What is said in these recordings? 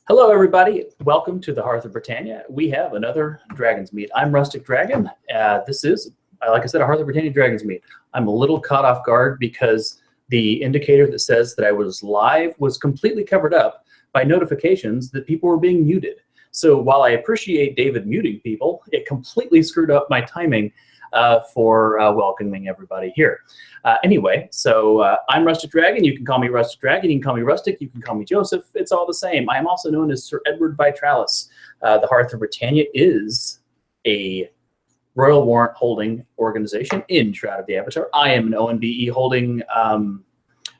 Hello, everybody. Welcome to the Hearth of Britannia. We have another Dragonsmeet. I'm Rustic Dragon. This is, like I said, a Hearth of Britannia Dragonsmeet. I'm a little caught off guard because the indicator that says that I was live was completely covered up by notifications that people were being muted. So while I appreciate David muting people, it completely screwed up my timing for welcoming everybody here. Anyway, so I'm Rustic Dragon. You can call me Rustic Dragon. You can call me Rustic. You can call me Joseph. It's all the same. I am also known as Sir Edward Vitalis. The Hearth of Britannia is a royal warrant holding organization in Shroud of the Avatar. I am an ONBE holding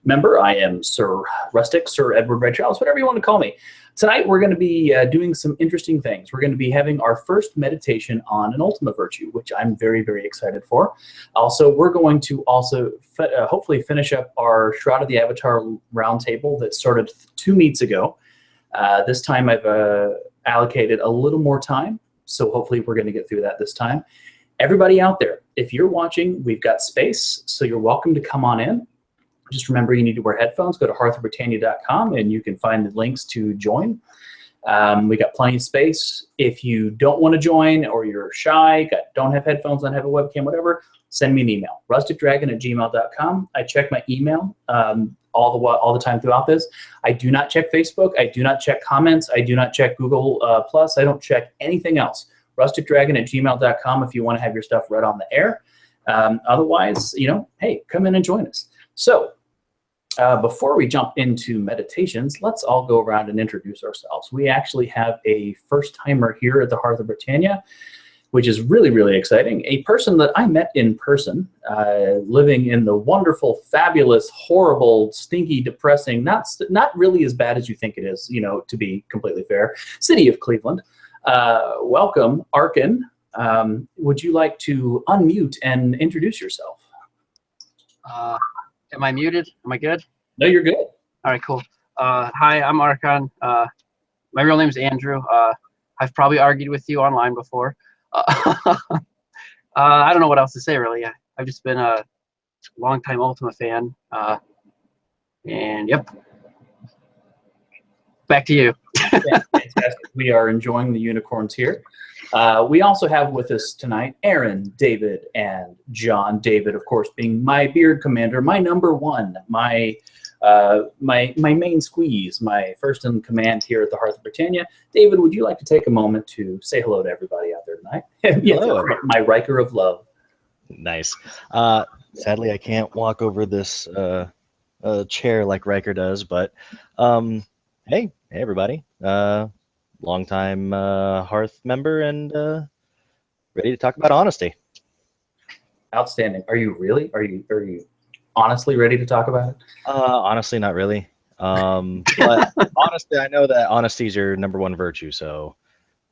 member. I am Sir Rustic, Sir Edward Vitalis, whatever you want to call me. Tonight, we're going to be doing some interesting things. We're going to be having our first meditation on an Ultima Virtue, which I'm very, very excited for. Also, we're going to also hopefully finish up our Shroud of the Avatar roundtable that started 2 meets ago. This time, I've allocated a little more time, so hopefully we're going to get through that this time. Everybody out there, if you're watching, we've got space, so you're welcome to come on in. Just remember, you need to wear headphones. Go to hearthofbritannia.com and you can find the links to join. We got plenty of space. If you don't want to join or you're shy, don't have headphones, don't have a webcam, whatever, send me an email, rusticdragon@gmail.com. I check my email all the time throughout this. I do not check Facebook. I do not check comments. I do not check Google+. I don't check anything else. rusticdragon@gmail.com if you want to have your stuff read on the air. Otherwise, hey, come in and join us. So, before we jump into meditations, let's all go around and introduce ourselves. We actually have a first-timer here at the Hearth of Britannia, which is really, really exciting. A person that I met in person, living in the wonderful, fabulous, horrible, stinky, depressing, not really as bad as you think it is, to be completely fair, city of Cleveland. Welcome, Arkin. Would you like to unmute and introduce yourself? Am I muted? Am I good? No, you're good. All right, cool. Hi, I'm Archon. My real name is Andrew. I've probably argued with you online before. I don't know what else to say, really. I've just been a longtime Ultima fan. And, yep. Back to you. Yeah, fantastic. We are enjoying the unicorns here. We also have with us tonight Aaron, David, and John. David, of course, being my beard commander, my number one, my main squeeze, my first in command here at the Hearth of Britannia. David, would you like to take a moment to say hello to everybody out there tonight? Hello. My Riker of love. Nice. Sadly, I can't walk over this chair like Riker does, but hey, everybody. Longtime Hearth member and ready to talk about honesty. Outstanding. Are you really? Are you honestly ready to talk about it? Honestly, not really. But honestly, I know that honesty is your number one virtue, so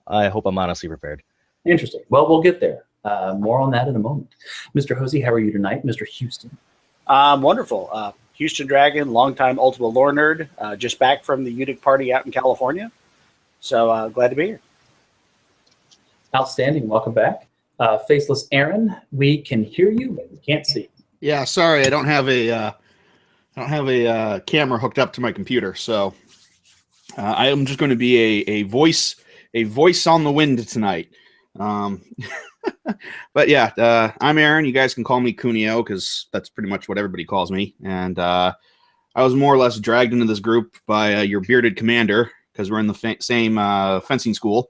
I hope I'm honestly prepared. Interesting. Well, we'll get there. More on that in a moment. Mr. Hosey, how are you tonight? Mr. Houston. Wonderful. Houston Dragon, longtime Ultima lore nerd, just back from the Utic party out in California. So glad to be here. Outstanding. Welcome back. Faceless Aaron, we can hear you, but we can't see. Yeah, sorry, I don't have a camera hooked up to my computer, so I am just going to be a voice on the wind tonight. But yeah, I'm Aaron. You guys can call me Cuneo because that's pretty much what everybody calls me. And I was more or less dragged into this group by your bearded commander because we're in the same fencing school.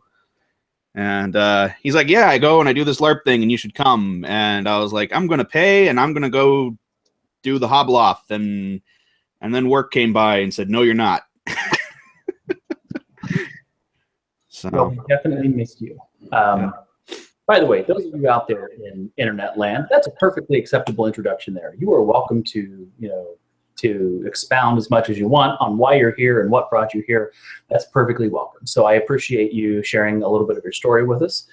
And he's like, yeah, I go and I do this LARP thing and you should come. And I was like, I'm going to pay and I'm going to go do the Hobloth. And then work came by and said, no, you're not. So Well, we definitely missed you. By the way, those of you out there in internet land, that's a perfectly acceptable introduction there. You are welcome to, to expound as much as you want on why you're here and what brought you here. That's perfectly welcome. So I appreciate you sharing a little bit of your story with us.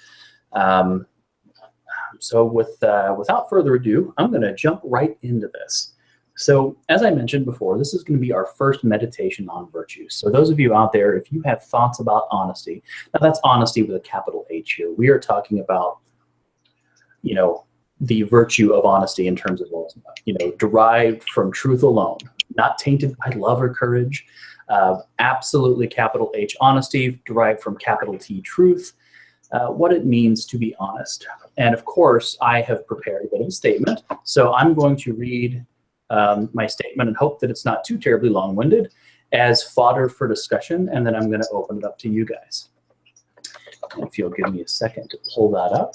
So without further ado, I'm going to jump right into this. So as I mentioned before, this is going to be our first meditation on virtues. So those of you out there, if you have thoughts about honesty, now that's honesty with a capital H here. We are talking about, the virtue of honesty in terms of, derived from truth alone. not tainted by love or courage. Absolutely capital H honesty, derived from capital T truth. What it means to be honest. And of course, I have prepared a bit of a statement. So I'm going to read my statement and hope that it's not too terribly long-winded as fodder for discussion, and then I'm going to open it up to you guys. If you'll give me a second to pull that up.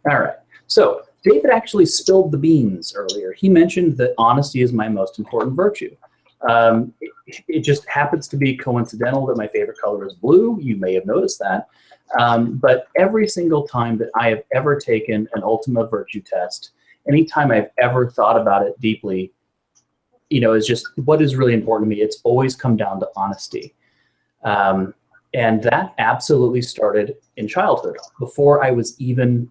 All right. So David actually spilled the beans earlier. He mentioned that honesty is my most important virtue. It just happens to be coincidental that my favorite color is blue. You may have noticed that. But every single time that I have ever taken an Ultima Virtue test, anytime I've ever thought about it deeply, you know, is just what is really important to me. It's always come down to honesty. And that absolutely started in childhood, before I was even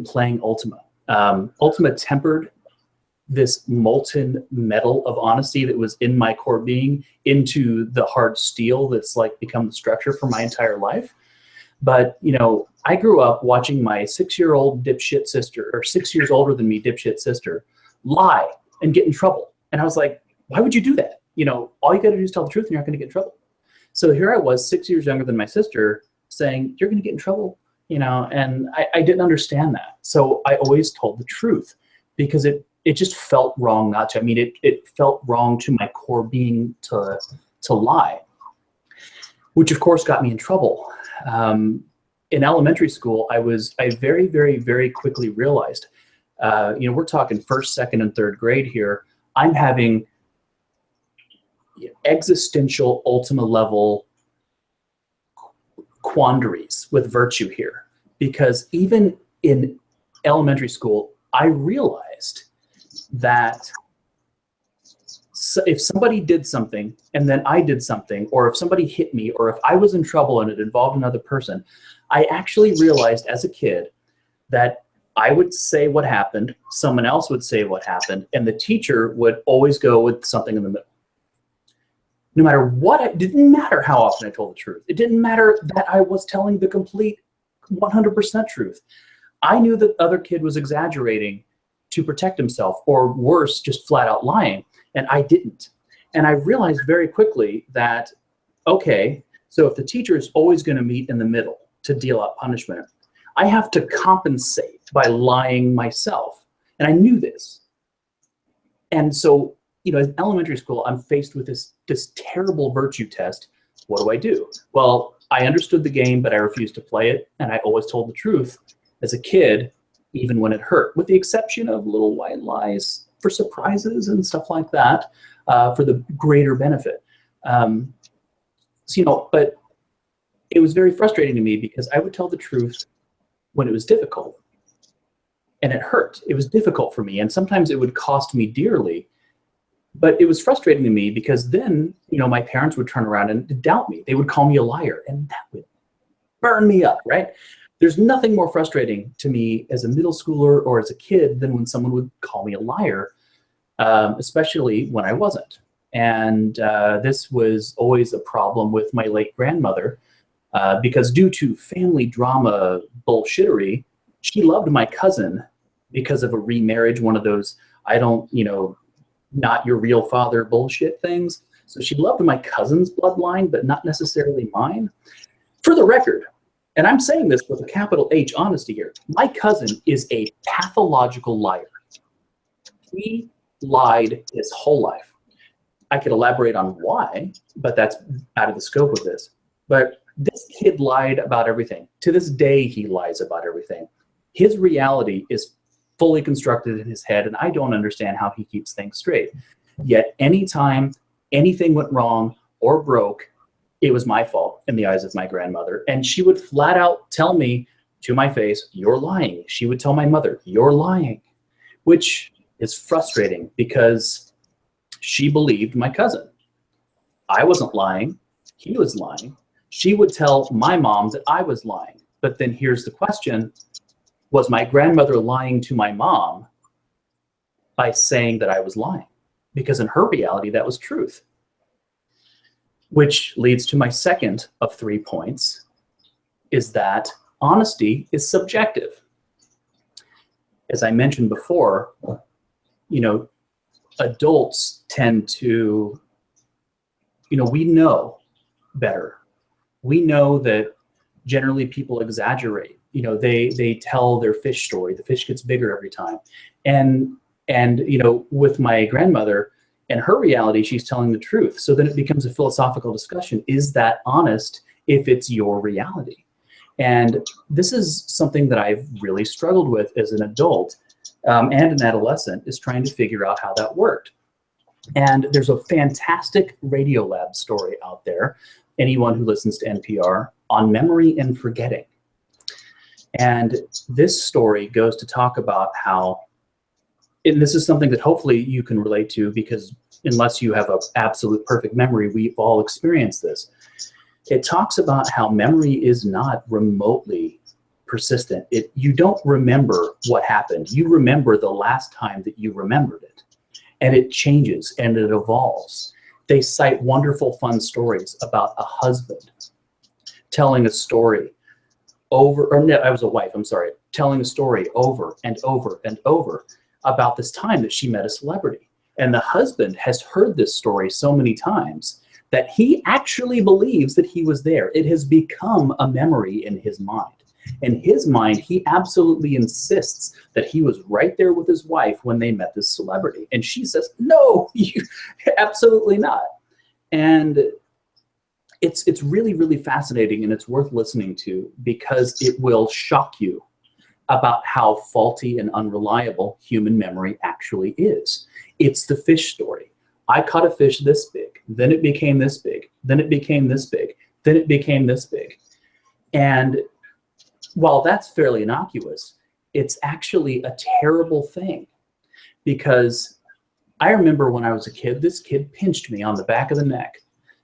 playing Ultima. Ultima tempered this molten metal of honesty that was in my core being into the hard steel that's like become the structure for my entire life. But, you know, I grew up watching my 6-year-old dipshit sister, or 6 years older than me dipshit sister, lie and get in trouble. And I was like, why would you do that? You know, all you got to do is tell the truth and you're not going to get in trouble. So here I was, 6 years younger than my sister, saying, you're going to get in trouble, you know, and I didn't understand that. So I always told the truth because it just felt wrong not to. I mean, it felt wrong to my core being to lie, which of course got me in trouble. In elementary school, I very, very, very quickly realized, you know, we're talking first, second, and third grade here. I'm having existential Ultima level quandaries with virtue here, because even in elementary school, I realized that if somebody did something and then I did something, or if somebody hit me, or if I was in trouble and it involved another person, I actually realized as a kid that I would say what happened, someone else would say what happened, and the teacher would always go with something in the middle. No matter what, it didn't matter how often I told the truth. It didn't matter that I was telling the complete 100% truth. I knew that the other kid was exaggerating to protect himself, or worse, just flat out lying, and I didn't. And I realized very quickly that, okay, so if the teacher is always going to meet in the middle to deal out punishment, I have to compensate by lying myself. And I knew this. And so, you know, in elementary school, I'm faced with this terrible virtue test. What do I do? Well, I understood the game, but I refused to play it, and I always told the truth as a kid, even when it hurt, with the exception of little white lies for surprises and stuff like that, for the greater benefit. So, you know, but it was very frustrating to me because I would tell the truth when it was difficult, and it hurt. It was difficult for me, and sometimes it would cost me dearly. But it was frustrating to me because then, you know, my parents would turn around and doubt me. They would call me a liar, and that would burn me up, right? There's nothing more frustrating to me as a middle schooler or as a kid than when someone would call me a liar, especially when I wasn't. And this was always a problem with my late grandmother because due to family drama bullshittery, she loved my cousin because of a remarriage, one of those, I don't, you know, not your real father bullshit things. So she loved my cousin's bloodline, but not necessarily mine. For the record, and I'm saying this with a capital H honesty here, my cousin is a pathological liar. He lied his whole life. I could elaborate on why, but that's out of the scope of this. But this kid lied about everything. To this day, he lies about everything. His reality is fully constructed in his head, and I don't understand how he keeps things straight. Yet anytime anything went wrong or broke, it was my fault in the eyes of my grandmother. And she would flat out tell me to my face, you're lying. She would tell my mother, you're lying, which is frustrating because she believed my cousin. I wasn't lying. He was lying. She would tell my mom that I was lying. But then here's the question. Was my grandmother lying to my mom by saying that I was lying? Because in her reality, that was truth. Which leads to my second of 3 points, is that honesty is subjective. As I mentioned before, you know, adults tend to, we know better. We know that generally people exaggerate. They tell their fish story. The fish gets bigger every time. And with my grandmother and her reality, she's telling the truth. So then it becomes a philosophical discussion. Is that honest if it's your reality? And this is something that I've really struggled with as an adult and an adolescent, is trying to figure out how that worked. And there's a fantastic Radiolab story out there, anyone who listens to NPR, on memory and forgetting. And this story goes to talk about how, and this is something that hopefully you can relate to, because unless you have an absolute perfect memory, we've all experienced this. It talks about how memory is not remotely persistent. You don't remember what happened. You remember the last time that you remembered it. And it changes and it evolves. They cite wonderful, fun stories about a husband telling a story telling a story over and over and over about this time that she met a celebrity. And the husband has heard this story so many times that he actually believes that he was there. It has become a memory in his mind. In his mind, he absolutely insists that he was right there with his wife when they met this celebrity. And she says, no, absolutely not. And it's really, really fascinating, and it's worth listening to, because it will shock you about how faulty and unreliable human memory actually is. It's the fish story. I caught a fish this big, then it became this big, then it became this big, then it became this big. And while that's fairly innocuous, it's actually a terrible thing, because I remember when I was a kid, this kid pinched me on the back of the neck.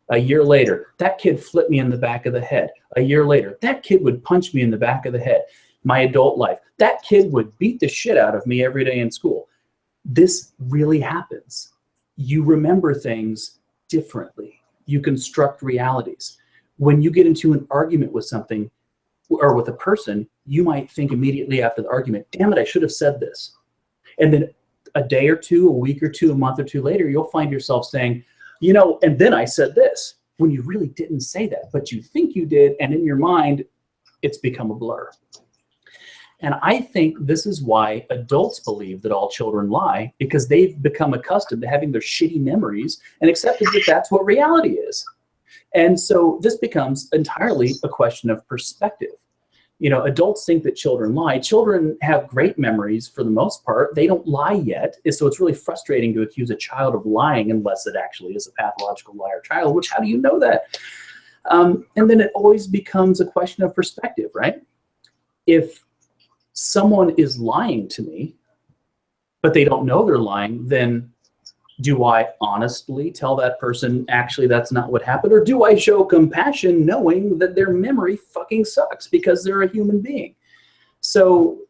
A year later, that kid flipped me in the back of the head. A year later, that kid would punch me in the back of the head. My adult life, that kid would beat the shit out of me every day in school. This really happens. You remember things differently. You construct realities. When you get into an argument with something or with a person, you might think immediately after the argument, damn it, I should have said this. And then a day or two, a week or two, a month or two later, you'll find yourself saying, and then I said this, when you really didn't say that, but you think you did, and in your mind, it's become a blur. And I think this is why adults believe that all children lie, because they've become accustomed to having their shitty memories and accepted that that's what reality is. And so this becomes entirely a question of perspective. Adults think that children lie. Children have great memories for the most part. They don't lie yet. So it's really frustrating to accuse a child of lying unless it actually is a pathological liar child, which, how do you know that? And then it always becomes a question of perspective, right? If someone is lying to me, but they don't know they're lying, then do I honestly tell that person, actually, that's not what happened? Or do I show compassion knowing that their memory fucking sucks because they're a human being? So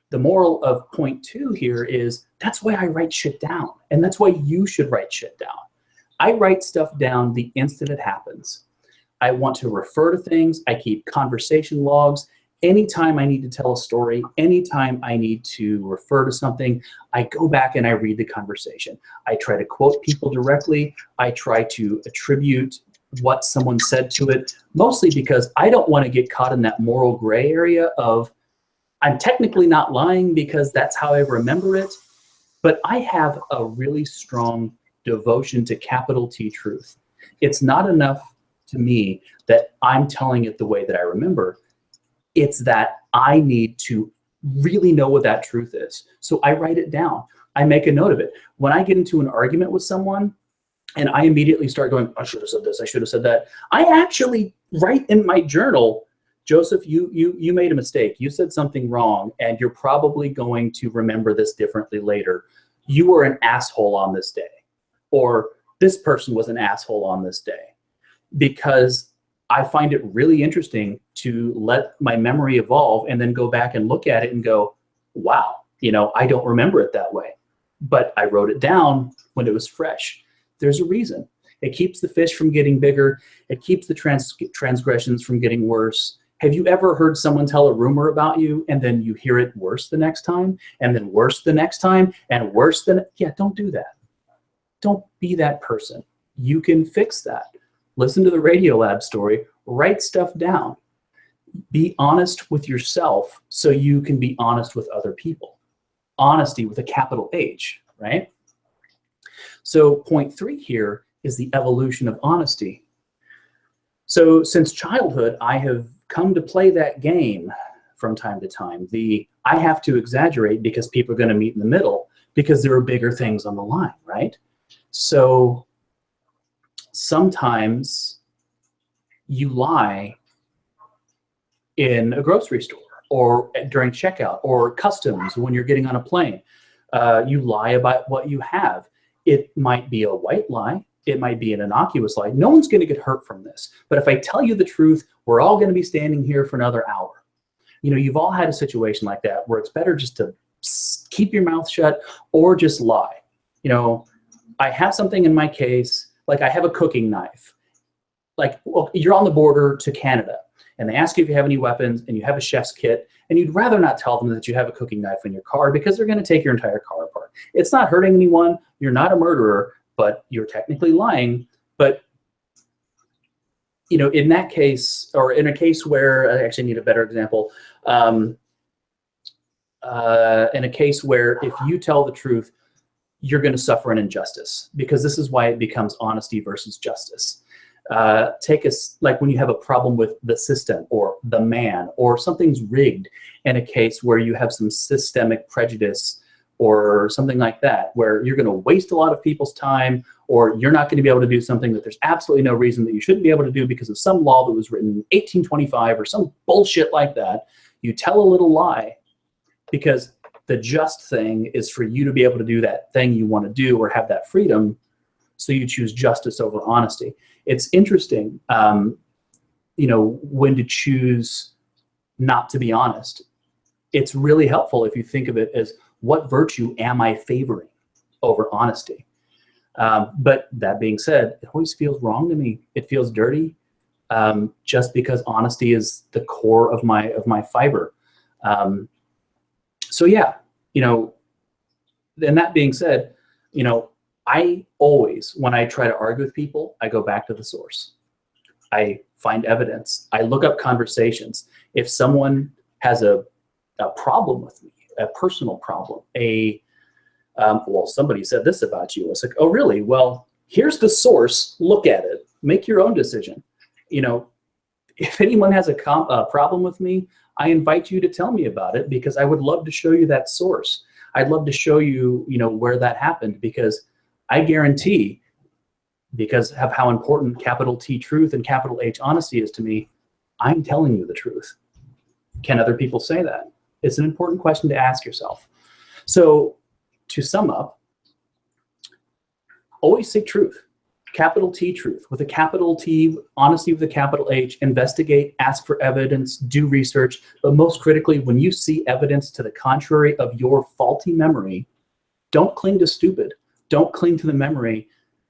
the moral of point 2 here is, that's why I write shit down. And that's why you should write shit down. I write stuff down the instant it happens. I want to refer to things. I keep conversation logs. Anytime I need to tell a story, anytime I need to refer to something, I go back and I read the conversation. I try to quote people directly. I try to attribute what someone said to it, mostly because I don't want to get caught in that moral gray area of, I'm technically not lying because that's how I remember it, but I have a really strong devotion to capital T truth. It's not enough to me that I'm telling it the way that I remember. It's that I need to really know what that truth is. So I write it down. I make a note of it. When I get into an argument with someone and I immediately start going, I should have said this, I should have said that, I actually write in my journal, Joseph, you made a mistake. You said something wrong, and you're probably going to remember this differently later. You were an asshole on this day, or this person was an asshole on this day, because I find it really interesting to let my memory evolve and then go back and look at it and go, wow, I don't remember it that way, but I wrote it down when it was fresh. There's a reason. It keeps the fish from getting bigger. It keeps the transgressions from getting worse. Have you ever heard someone tell a rumor about you and then you hear it worse the next time, and then worse the next time, and worse than, yeah, don't do that. Don't be that person. You can fix that. Listen to the Radiolab story, write stuff down. Be honest with yourself so you can be honest with other people. Honesty with a capital H, right? So point 3 here is the evolution of honesty. So since childhood, I have come to play that game from time to time. I have to exaggerate because people are going to meet in the middle because there are bigger things on the line, right? So sometimes you lie in a grocery store or during checkout or customs when you're getting on a plane. You lie about what you have. It might be a white lie. It might be an innocuous lie. No one's going to get hurt from this. But if I tell you the truth, we're all going to be standing here for another hour. You know, you've all had a situation like that where it's better just to keep your mouth shut or just lie. You know, I have something in my case, like I have a cooking knife. Like, well, you're on the border to Canada and they ask you if you have any weapons and you have a chef's kit, and you'd rather not tell them that you have a cooking knife in your car because they're going to take your entire car apart. It's not hurting anyone. You're not a murderer, but you're technically lying. But, you know, in that case, or in a case where, I actually need a better example, in a case where if you tell the truth, you're going to suffer an injustice, because this is why it becomes honesty versus justice. Like when you have a problem with the system or the man or something's rigged, in a case where you have some systemic prejudice or something like that, where you're going to waste a lot of people's time, or you're not going to be able to do something that there's absolutely no reason that you shouldn't be able to do because of some law that was written in 1825 or some bullshit like that. You tell a little lie because the just thing is for you to be able to do that thing you want to do or have that freedom. So you choose justice over honesty. It's interesting, you know, when to choose not to be honest. It's really helpful if you think of it as, what virtue am I favoring over honesty? But that being said, it always feels wrong to me. It feels dirty, just because honesty is the core of my fiber. So yeah, you know, and that being said, you know, I always, when I try to argue with people, I go back to the source. I find evidence. I look up conversations. If someone has a problem with me, a personal problem, well, somebody said this about you. It's like, oh, really? Well, here's the source. Look at it. Make your own decision. You know, if anyone has a problem with me, I invite you to tell me about it, because I would love to show you that source. I'd love to show you, you know, where that happened, because I guarantee, because of how important capital T truth and capital H honesty is to me, I'm telling you the truth. Can other people say that? It's an important question to ask yourself. So to sum up, always say truth. Capital T truth with a capital T, honesty with a capital H, investigate, ask for evidence, do research, but most critically, when you see evidence to the contrary of your faulty memory, don't cling to stupid. Don't cling to the memory.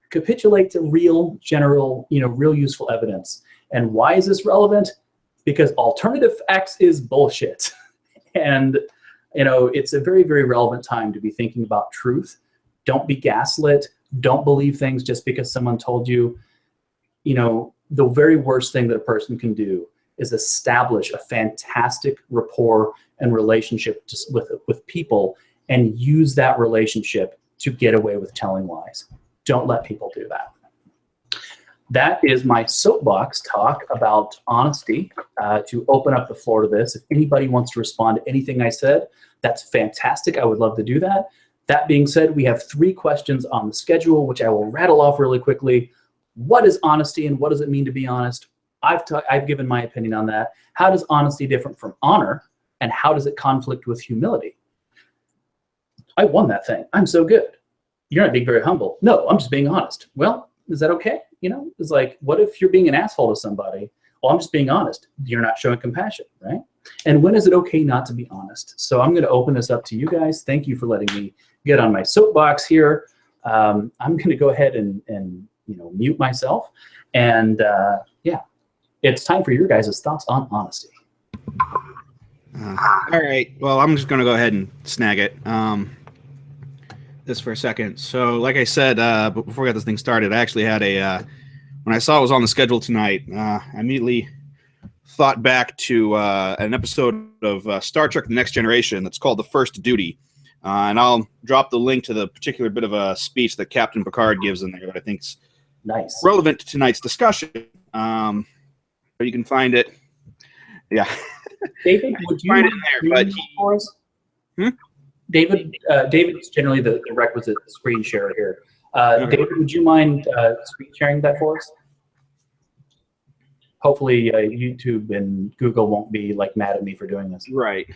Capitulate to real, general, you know, real useful evidence. And why is this relevant? Because alternative facts is bullshit. And, you know, it's a very, very relevant time to be thinking about truth. Don't be gaslit. Don't believe things just because someone told you. You know, the very worst thing that a person can do is establish a fantastic rapport and relationship just with people, and use that relationship to get away with telling lies. Don't let people do that. That is my soapbox talk about honesty. To open up the floor to this, if anybody wants to respond to anything I said, that's fantastic. I would love to do that. That being said, we have 3 questions on the schedule, which I will rattle off really quickly. What is honesty, and what does it mean to be honest? I've given my opinion on that. How does honesty differ from honor, and how does it conflict with humility? I won that thing. I'm so good. You're not being very humble. No, I'm just being honest. Well, is that okay? You know, it's like, what if you're being an asshole to somebody? Well, I'm just being honest. You're not showing compassion, right? And when is it okay not to be honest? So I'm going to open this up to you guys. Thank you for letting me get on my soapbox here. I'm going to go ahead and you know, mute myself. And yeah, it's time for your guys' thoughts on honesty. All right. Well, I'm just going to go ahead and snag it. this for a second. So, like I said, before we got this thing started, I actually had when I saw it was on the schedule tonight, I immediately thought back to an episode of Star Trek: The Next Generation that's called "The First Duty," and I'll drop the link to the particular bit of a speech that Captain Picard gives in there that I think's Nice. relevant to tonight's discussion. But you can find it. Yeah. David, would you Find it in there, but for us? David is generally the requisite screen sharer here. David, would you mind screen sharing that for us? Hopefully, YouTube and Google won't be like mad at me for doing this. Right.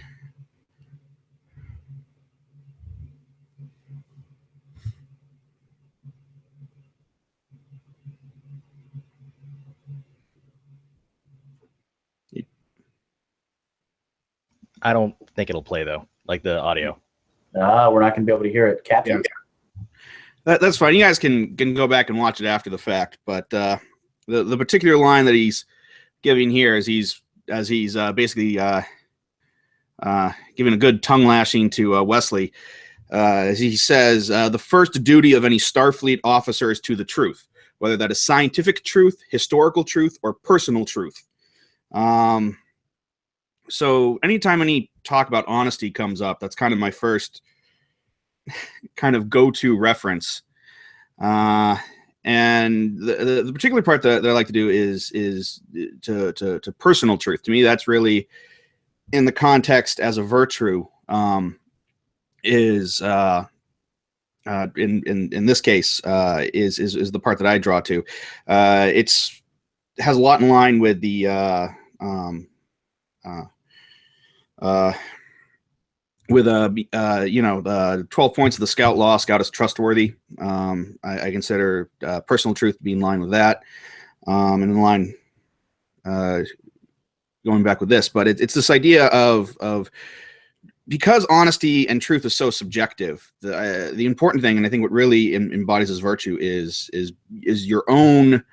I don't think it'll play though, like the audio. We're not going to be able to hear it. Captain? Yeah. That's fine. You guys can go back and watch it after the fact. But the particular line that he's giving here is he's basically giving a good tongue lashing to Wesley. As he says, the first duty of any Starfleet officer is to the truth, whether that is scientific truth, historical truth, or personal truth. So anytime any talk about honesty comes up, that's kind of my first kind of go-to reference. And the particular part that I like to do is to personal truth. To me, that's really in the context as a virtue. Is in this case is the part that I draw to. Has a lot in line with the the 12 points of the Scout Law. Scout is trustworthy. I consider personal truth to be in line with that, and in line going back with this. But it's this idea of because honesty and truth is so subjective. The important thing, and I think what really embodies this virtue, is your own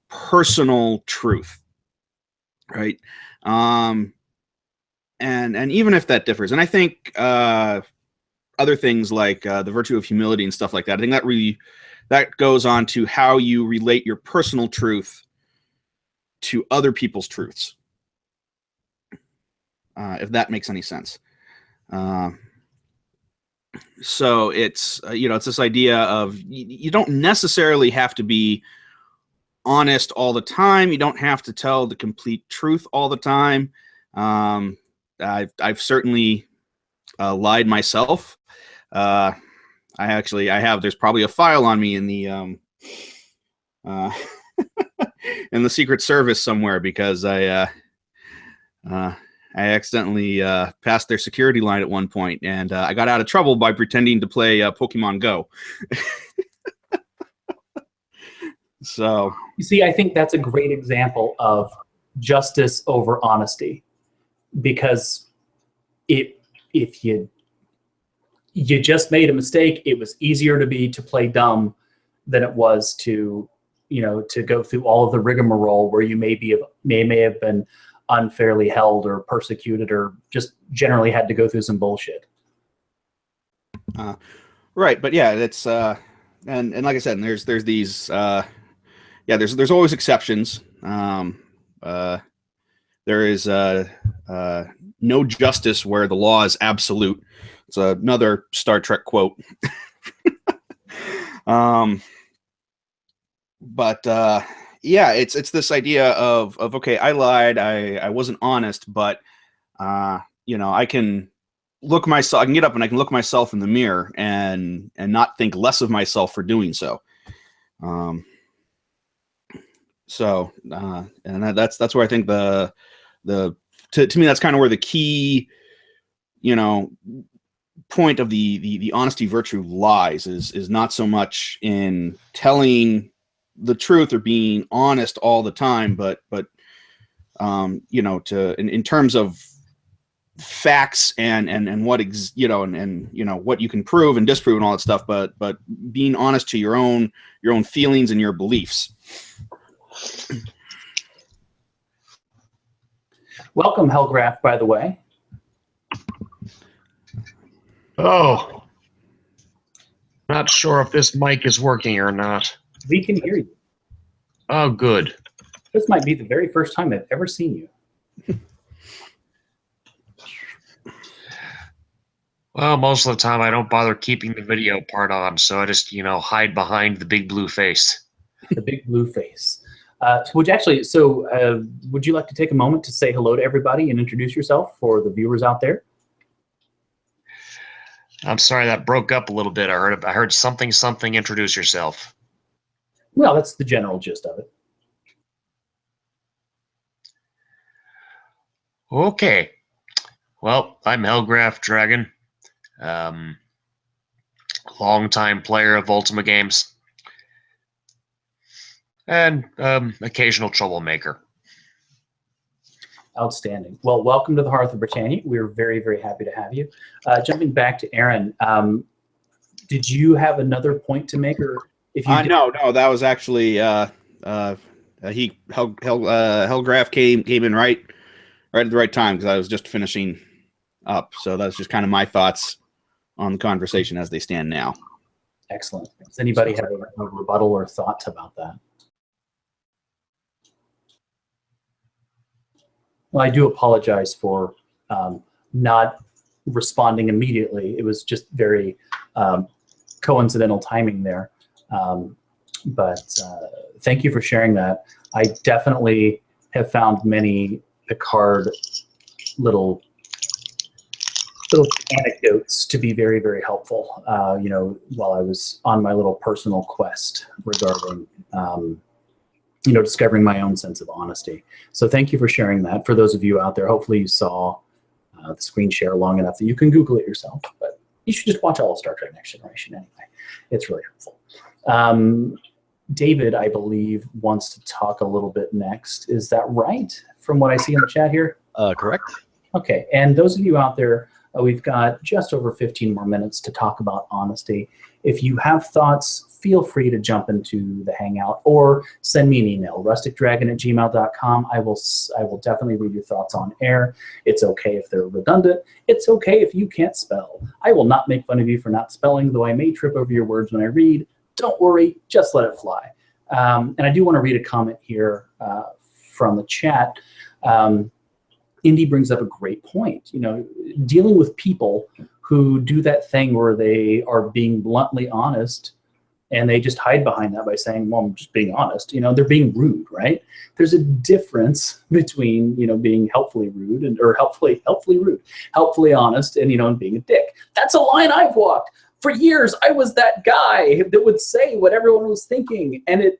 personal truth, right? And even if that differs, and I think other things like the virtue of humility and stuff like that, I think that goes on to how you relate your personal truth to other people's truths, if that makes any sense. So it's it's this idea of you don't necessarily have to be honest all the time. You don't have to tell the complete truth all the time. I've certainly lied myself. I have. There's probably a file on me in the in the Secret Service somewhere because I accidentally passed their security line at one point, and I got out of trouble by pretending to play Pokemon Go. So you see, I think that's a great example of justice over honesty, because if you just made a mistake, it was easier to play dumb than it was to go through all of the rigmarole where you may have been unfairly held or persecuted or just generally had to go through some bullshit. Right, but yeah, it's and like I said, there's these there's always exceptions. There is no justice where the law is absolute. It's another Star Trek quote. It's this idea of okay, I lied, I wasn't honest, but I can I can get up and I can look myself in the mirror and not think less of myself for doing so. And that's where I think to me that's kind of where the key point of the honesty virtue lies is not so much in telling the truth or being honest all the time, but in terms of facts and what what you can prove and disprove and all that stuff, but being honest to your own feelings and your beliefs. Welcome, Hellgraph, by the way. Oh. Not sure if this mic is working or not. We can hear you. Oh, good. This might be the very first time I've ever seen you. Well, most of the time I don't bother keeping the video part on, so I just, hide behind the big blue face. The big blue face. Would you like to take a moment to say hello to everybody and introduce yourself for the viewers out there? I'm sorry that broke up a little bit. I heard something, introduce yourself. Well, that's the general gist of it. Okay. Well, I'm Hellgraph Dragon. Longtime player of Ultima games. And occasional troublemaker. Outstanding. Well, welcome to the Hearth of Britannia. We're very, very happy to have you. Jumping back to Aaron, did you have another point to make, or if you no, that was actually Hellgraph came in right at the right time because I was just finishing up. So that's just kind of my thoughts on the conversation as they stand now. Excellent. Does anybody have a rebuttal or thoughts about that? Well, I do apologize for not responding immediately. It was just very coincidental timing there. But thank you for sharing that. I definitely have found many Picard little anecdotes to be very, very helpful, while I was on my little personal quest regarding discovering my own sense of honesty. So thank you for sharing that. For those of you out there, hopefully you saw the screen share long enough that you can Google it yourself, but you should just watch all of Star Trek Next Generation anyway. It's really helpful. David, I believe, wants to talk a little bit next. Is that right, from what I see in the chat here? Correct. Okay, and those of you out there, we've got just over 15 more minutes to talk about honesty. If you have thoughts, feel free to jump into the Hangout or send me an email, rusticdragon@gmail.com. I will definitely read your thoughts on air. It's okay if they're redundant. It's okay if you can't spell. I will not make fun of you for not spelling, though I may trip over your words when I read. Don't worry, just let it fly. And I do want to read a comment here from the chat. Indy brings up a great point. Dealing with people who do that thing where they are being bluntly honest and they just hide behind that by saying, well, I'm just being honest. They're being rude, right? There's a difference between, being helpfully rude or helpfully rude, helpfully honest, and being a dick. That's a line I've walked. For years, I was that guy that would say what everyone was thinking, and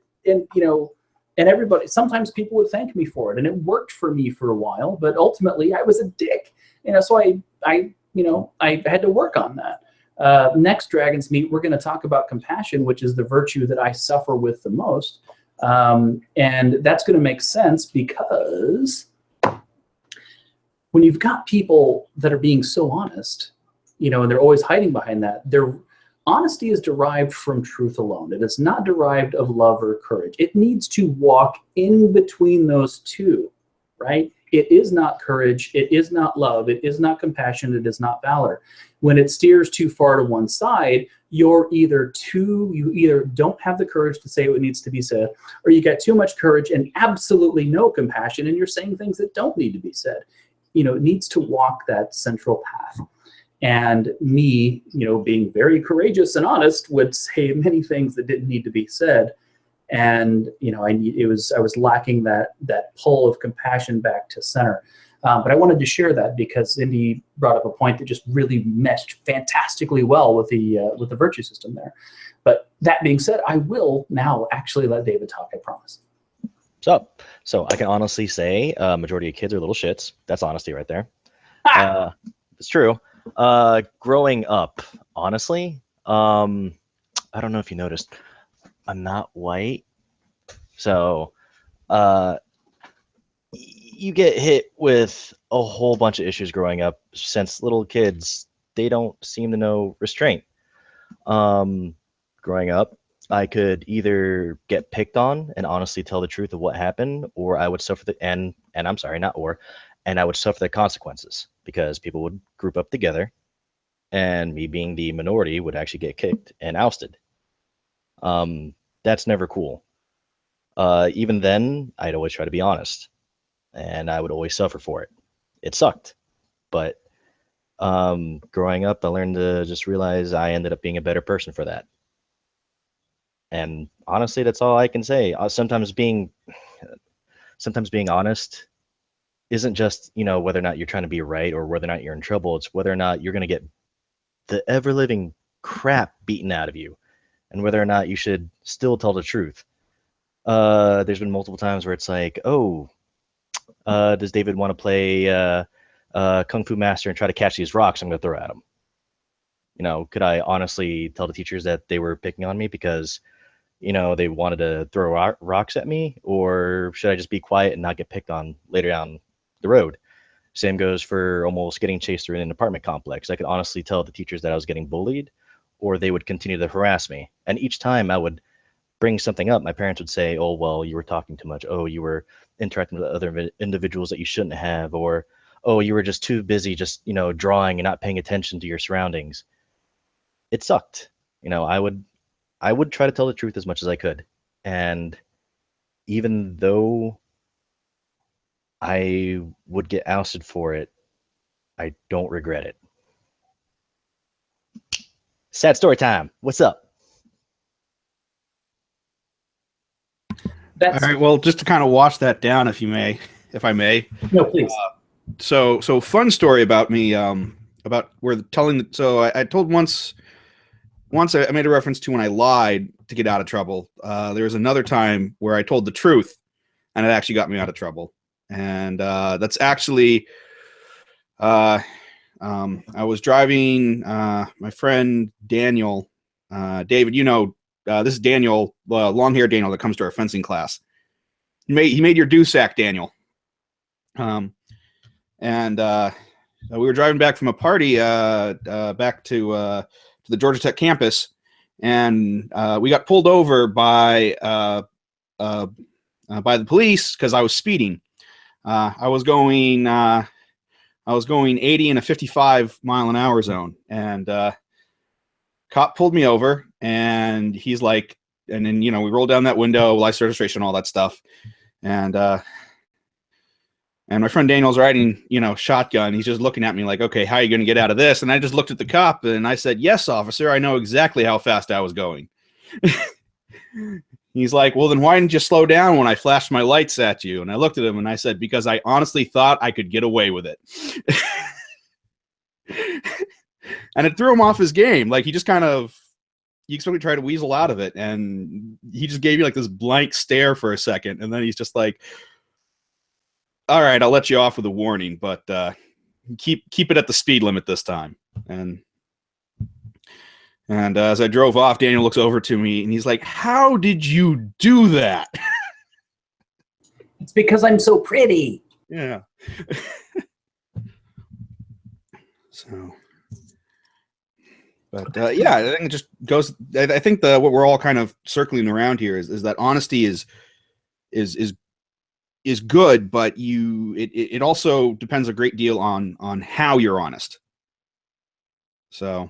everybody, sometimes people would thank me for it, and it worked for me for a while, but ultimately I was a dick. So I had to work on that. Next Dragonsmeet, we're going to talk about compassion, which is the virtue that I suffer with the most. And that's going to make sense because when you've got people that are being so honest, and they're always hiding behind that, their honesty is derived from truth alone. It is not derived of love or courage. It needs to walk in between those two, right? It is not courage. It is not love. It is not compassion. It is not valor. When it steers too far to one side, you either don't have the courage to say what needs to be said, or you got too much courage and absolutely no compassion, and you're saying things that don't need to be said. It needs to walk that central path. And me, being very courageous and honest, would say many things that didn't need to be said. And I was lacking that pull of compassion back to center. But I wanted to share that because Indy brought up a point that just really meshed fantastically well with the virtue system there. But that being said, I will now actually let David talk. I promise. So I can honestly say, majority of kids are little shits. That's honesty right there. It's true. Growing up, honestly, I don't know if you noticed, I'm not white, so you get hit with a whole bunch of issues growing up. Since little kids, they don't seem to know restraint. Growing up, I could either get picked on and honestly tell the truth of what happened, or I would suffer and I would suffer the consequences because people would group up together and me being the minority would actually get kicked and ousted. That's never cool. Even then, I'd always try to be honest, and I would always suffer for it. It sucked, but growing up, I learned to just realize I ended up being a better person for that. And honestly, that's all I can say. Sometimes being honest isn't just, whether or not you're trying to be right or whether or not you're in trouble. It's whether or not you're going to get the ever living crap beaten out of you, and whether or not you should still tell the truth. There's been multiple times where it's like, oh, does David want to play Kung Fu Master and try to catch these rocks I'm going to throw at him? Could I honestly tell the teachers that they were picking on me because, they wanted to throw rocks at me? Or should I just be quiet and not get picked on later down the road? Same goes for almost getting chased through an apartment complex. I could honestly tell the teachers that I was getting bullied, or they would continue to harass me. And each time I would bring something up, my parents would say, oh, well, you were talking too much. Oh, you were interacting with other individuals that you shouldn't have. Or, oh, you were just too busy just, drawing and not paying attention to your surroundings. It sucked. I would try to tell the truth as much as I could. And even though I would get ousted for it, I don't regret it. Sad story time. What's up? That's All right. Well, just to kind of wash that down, if I may. no, please. So fun story about me. About where telling. So I told once I made a reference to when I lied to get out of trouble. There was another time where I told the truth, and it actually got me out of trouble. And that's actually, I was driving my friend Daniel, David. This is Daniel, long-haired Daniel that comes to our fencing class. He made your DUSAC, Daniel. And we were driving back from a party back to the Georgia Tech campus, and we got pulled over by the police because I was speeding. I was going 80 in a 55 mile an hour zone, and cop pulled me over, and he's like, and then we rolled down that window, license registration, all that stuff, and my friend Daniel's riding, shotgun. He's just looking at me like, okay, how are you going to get out of this? And I just looked at the cop and I said, yes, officer, I know exactly how fast I was going. He's like, well, then why didn't you slow down when I flashed my lights at you? And I looked at him and I said, because I honestly thought I could get away with it. And it threw him off his game. Like, he just you expect to try to weasel out of it. And he just gave you like this blank stare for a second. And then he's just like, all right, I'll let you off with a warning, but keep it at the speed limit this time. And as I drove off, Daniel looks over to me and he's like, how did you do that? It's because I'm so pretty. Yeah. So, but yeah, I think it just goes. I think what we're all kind of circling around here is that honesty is good, but it also depends a great deal on how you're honest. So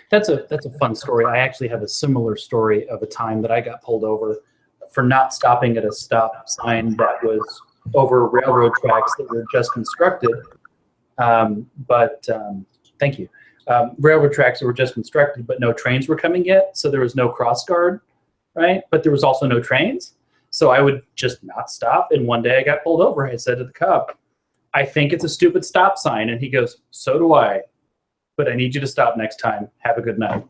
that's a fun story. I actually have a similar story of a time that I got pulled over for not stopping at a stop sign that was over railroad tracks that were just constructed. Thank you. Railroad tracks that were just constructed, but no trains were coming yet, so there was no cross guard, right? But there was also no trains. So I would just not stop. And one day I got pulled over. I said to the cop, I think it's a stupid stop sign. And he goes, so do I. But I need you to stop next time. Have a good night.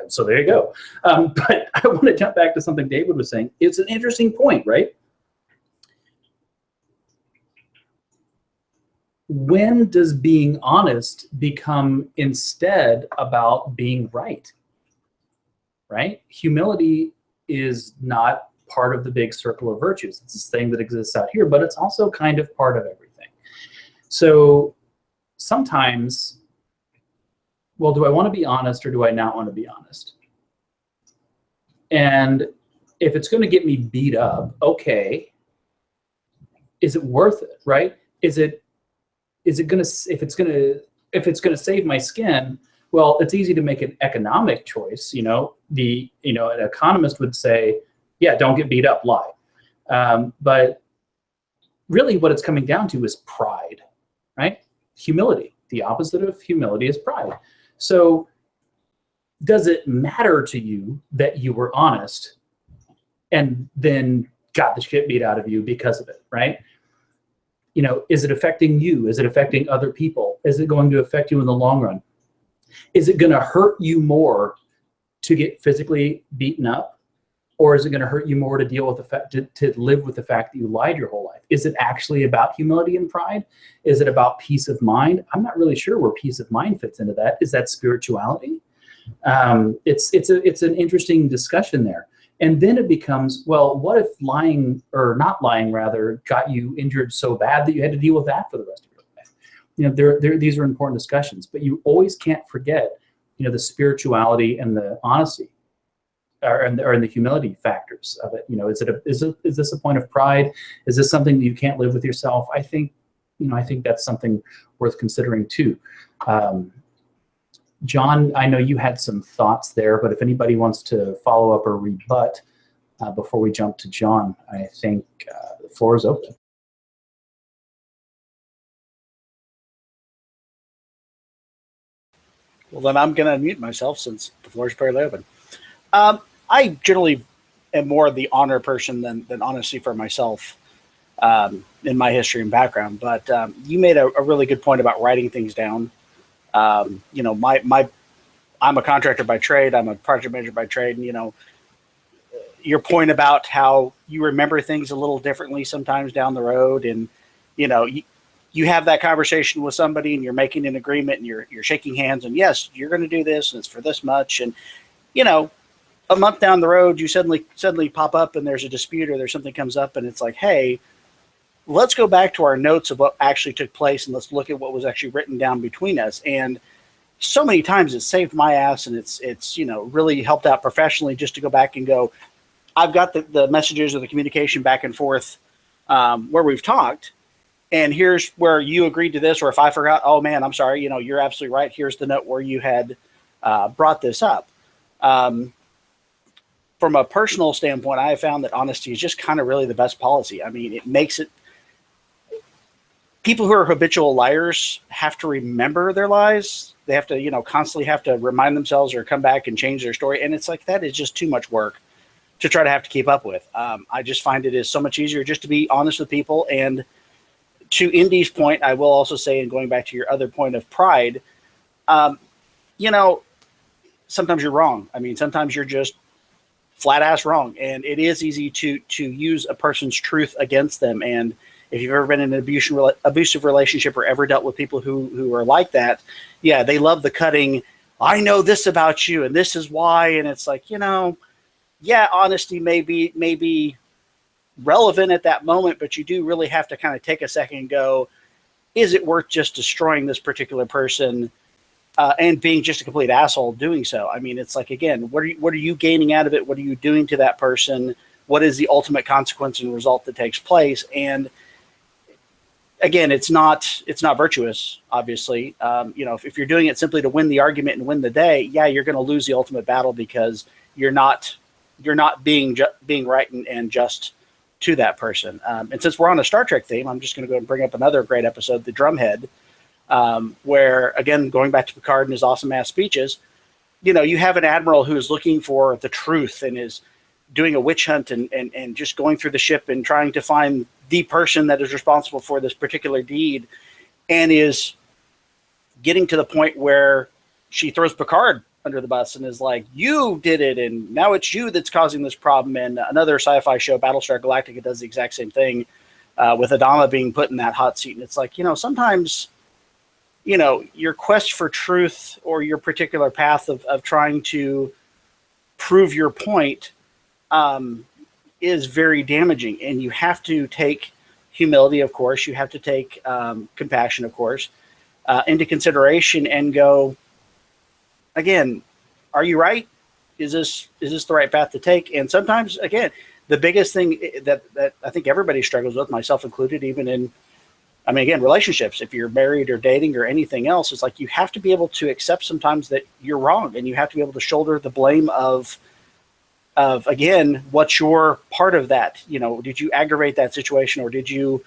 So there you go. But I want to jump back to something David was saying. It's an interesting point, right? When does being honest become instead about being right? Right? Humility is not part of the big circle of virtues. It's this thing that exists out here, but it's also kind of part of everything. So sometimes, well, do I want to be honest or do I not want to be honest? And if it's going to get me beat up, okay, is it worth it, right? Is it is it going to, if it's going to save my skin, well, it's easy to make an economic choice. An economist would say, yeah, don't get beat up, lie. But really what it's coming down to is pride, right? Humility. The opposite of humility is pride. So does it matter to you that you were honest and then got the shit beat out of you because of it, right? Is it affecting you? Is it affecting other people? Is it going to affect you in the long run? Is it going to hurt you more to get physically beaten up? Or is it going to hurt you more to deal with the fact, to live with the fact that you lied your whole life? Is it actually about humility and pride? Is it about peace of mind? I'm not really sure where peace of mind fits into that. Is that spirituality? It's an interesting discussion there. And then it becomes, well, what if lying, or not lying rather, got you injured so bad that you had to deal with that for the rest of your life? These are important discussions, but you always can't forget, the spirituality and the honesty, or in the humility factors of it. Is this a point of pride? Is this something that you can't live with yourself? I think that's something worth considering too. John, I know you had some thoughts there, but if anybody wants to follow up or rebut before we jump to John, I think the floor is open. Well, then I'm going to unmute myself since the floor is fairly open. I generally am more the honor person than honesty for myself in my history and background. But you made a really good point about writing things down. I'm a contractor by trade. I'm a project manager by trade. And, your point about how you remember things a little differently sometimes down the road. And, you have that conversation with somebody and you're making an agreement and you're shaking hands and yes, you're going to do this and it's for this much. And, a month down the road, you suddenly pop up and there's a dispute or there's something comes up and it's like, hey, let's go back to our notes of what actually took place and let's look at what was actually written down between us. And so many times it saved my ass and it's really helped out professionally just to go back and go, I've got the messages or the communication back and forth where we've talked. And here's where you agreed to this, or if I forgot, oh man, I'm sorry, you're absolutely right. Here's the note where you had brought this up. From a personal standpoint, I have found that honesty is just kind of really the best policy. I mean, it makes it, people who are habitual liars have to remember their lies. They have to, constantly have to remind themselves or come back and change their story. And it's like, that is just too much work to try to have to keep up with. I just find it is so much easier just to be honest with people. And to Indy's point, I will also say, and going back to your other point of pride, sometimes you're wrong. I mean, sometimes you're just flat ass wrong. And it is easy to use a person's truth against them. And if you've ever been in an abusive relationship or ever dealt with people who are like that, yeah, they love the cutting. I know this about you and this is why. And it's like, yeah, honesty may be relevant at that moment, but you do really have to kind of take a second and go, is it worth just destroying this particular person and being just a complete asshole doing so? I mean, it's like, again, what are you gaining out of it? What are you doing to that person? What is the ultimate consequence and result that takes place? And again, it's not virtuous, obviously. If you're doing it simply to win the argument and win the day, yeah, you're going to lose the ultimate battle because you're not being right and just to that person. And since we're on a Star Trek theme, I'm just going to go and bring up another great episode, The Drumhead, where, again, going back to Picard and his awesome ass speeches, you have an admiral who is looking for the truth and is doing a witch hunt and just going through the ship and trying to find the person that is responsible for this particular deed, and is getting to the point where she throws Picard under the bus and is like, you did it, and now it's you that's causing this problem. And another sci-fi show, Battlestar Galactica, does the exact same thing with Adama being put in that hot seat. And it's like, sometimes, your quest for truth or your particular path of trying to prove your point is very damaging. And you have to take humility, of course. You have to take compassion, of course, into consideration and go, again, are you right? Is this the right path to take? And sometimes, again, the biggest thing that I think everybody struggles with, myself included, even in I mean, again, relationships, if you're married or dating or anything else, it's like you have to be able to accept sometimes that you're wrong, and you have to be able to shoulder the blame of again, what's your part of that? You know, did you aggravate that situation, or did you,